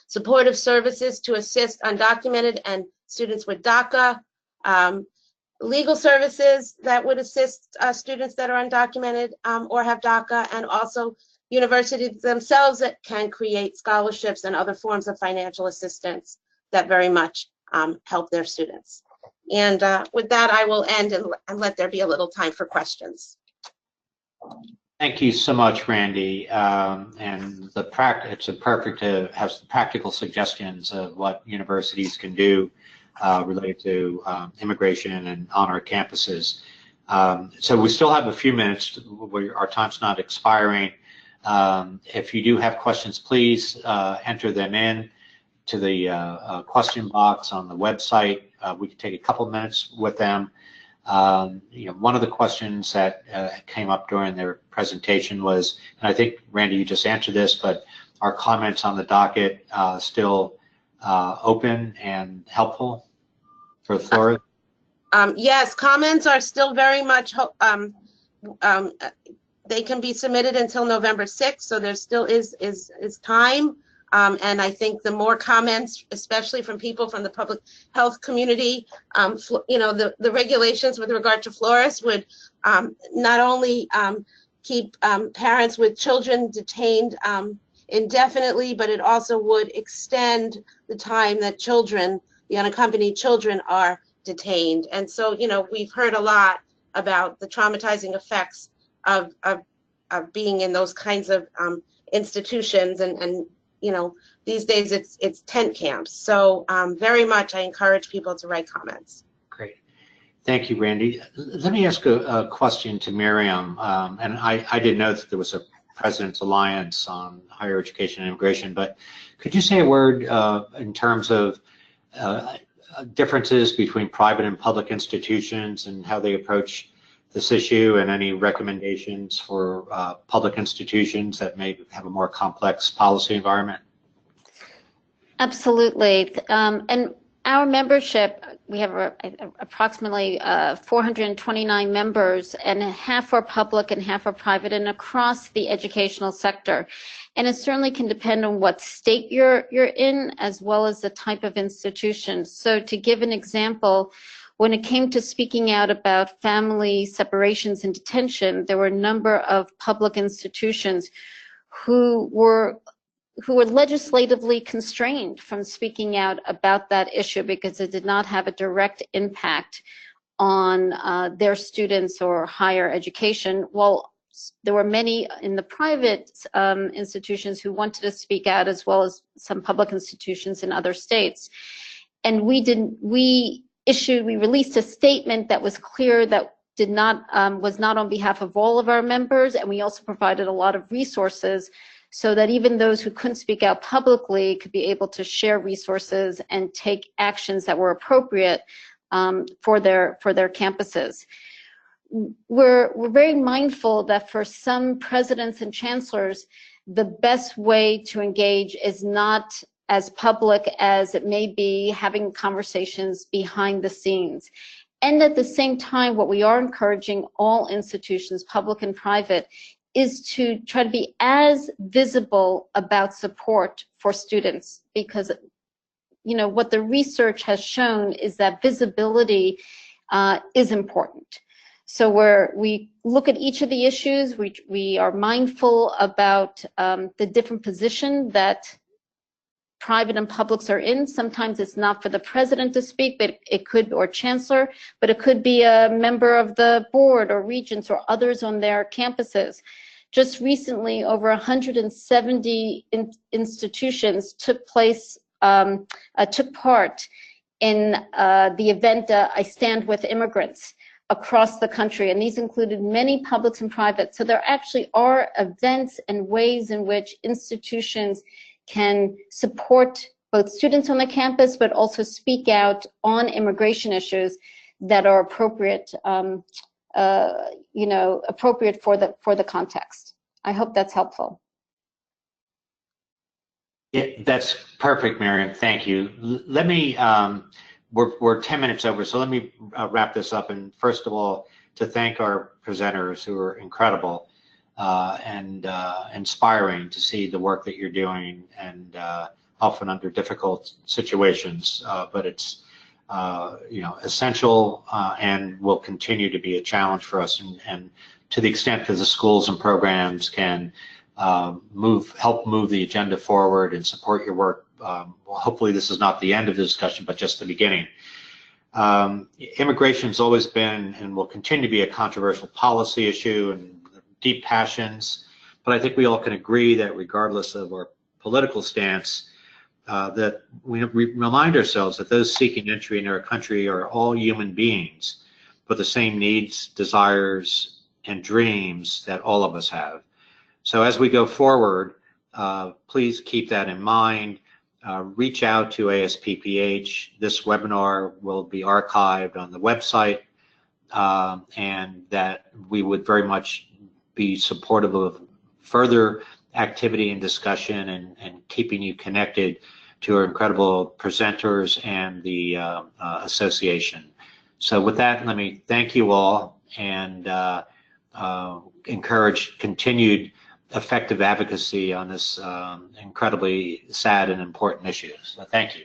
Supportive services to assist undocumented and students with DACA. Legal services that would assist students that are undocumented or have DACA, and also universities themselves that can create scholarships and other forms of financial assistance that very much help their students. And with that, I will end and let there be a little time for questions. Thank you so much, Randy. And it's a perfect to have some practical suggestions of what universities can do related to immigration and on our campuses. So we still have a few minutes. Our time's not expiring. If you do have questions, please enter them in to the question box on the website. We can take a couple minutes with them. One of the questions that came up during their presentation was, and I think, Randy, you just answered this, but are comments on the docket still open and helpful for the floor? Yes, comments are still very much, they can be submitted until November 6th, so there still is time. And I think the more comments, especially from people from the public health community, the regulations with regard to florists would not only keep parents with children detained indefinitely, but it also would extend the time that children, the unaccompanied children, are detained. And so, we've heard a lot about the traumatizing effects of being in those kinds of institutions, and these days it's tent camps. So very much I encourage people to write comments. Great. Thank you, Randy. Let me ask a question to Miriam. And I didn't know that there was a President's Alliance on Higher Education and Immigration, but could you say a word in terms of differences between private and public institutions and how they approach this issue, and any recommendations for public institutions that may have a more complex policy environment? Absolutely. And our membership, we have approximately 429 members, and half are public and half are private, and across the educational sector. And it certainly can depend on what state you're in, as well as the type of institution. So to give an example, when it came to speaking out about family separations and detention, there were a number of public institutions who were legislatively constrained from speaking out about that issue because it did not have a direct impact on their students or higher education. Well, there were many in the private institutions who wanted to speak out, as well as some public institutions in other states. And we released a statement that was clear, that was not on behalf of all of our members, and we also provided a lot of resources so that even those who couldn't speak out publicly could be able to share resources and take actions that were appropriate for their campuses. We're very mindful that for some presidents and chancellors, the best way to engage is not as public as it may be having conversations behind the scenes. And at the same time, what we are encouraging all institutions, public and private, is to try to be as visible about support for students, because what the research has shown is that visibility is important. So we look at each of the issues, we are mindful about the different position that private and publics are in. Sometimes it's not for the president to speak, but it could, or chancellor, but it could be a member of the board or regents or others on their campuses. Just recently, over 170 institutions took part in the event I Stand With Immigrants across the country, and these included many publics and private. So there actually are events and ways in which institutions can support both students on the campus, but also speak out on immigration issues that are appropriate, appropriate for the context. I hope that's helpful. Yeah, that's perfect, Miriam. Thank you. Let me, we're 10 minutes over, so let me wrap this up. And first of all, to thank our presenters who are incredible and inspiring to see the work that you're doing, and often under difficult situations, but it's essential and will continue to be a challenge for us. And to the extent that the schools and programs can help move the agenda forward and support your work, well, hopefully this is not the end of the discussion, but just the beginning. Immigration has always been and will continue to be a controversial policy issue and deep passions, but I think we all can agree that regardless of our political stance, that we remind ourselves that those seeking entry into our country are all human beings with the same needs, desires, and dreams that all of us have. So as we go forward, please keep that in mind. Reach out to ASPPH. This webinar will be archived on the website, and that we would very much be supportive of further activity and discussion and keeping you connected to our incredible presenters and the association. So with that, let me thank you all and encourage continued effective advocacy on this incredibly sad and important issue. So thank you.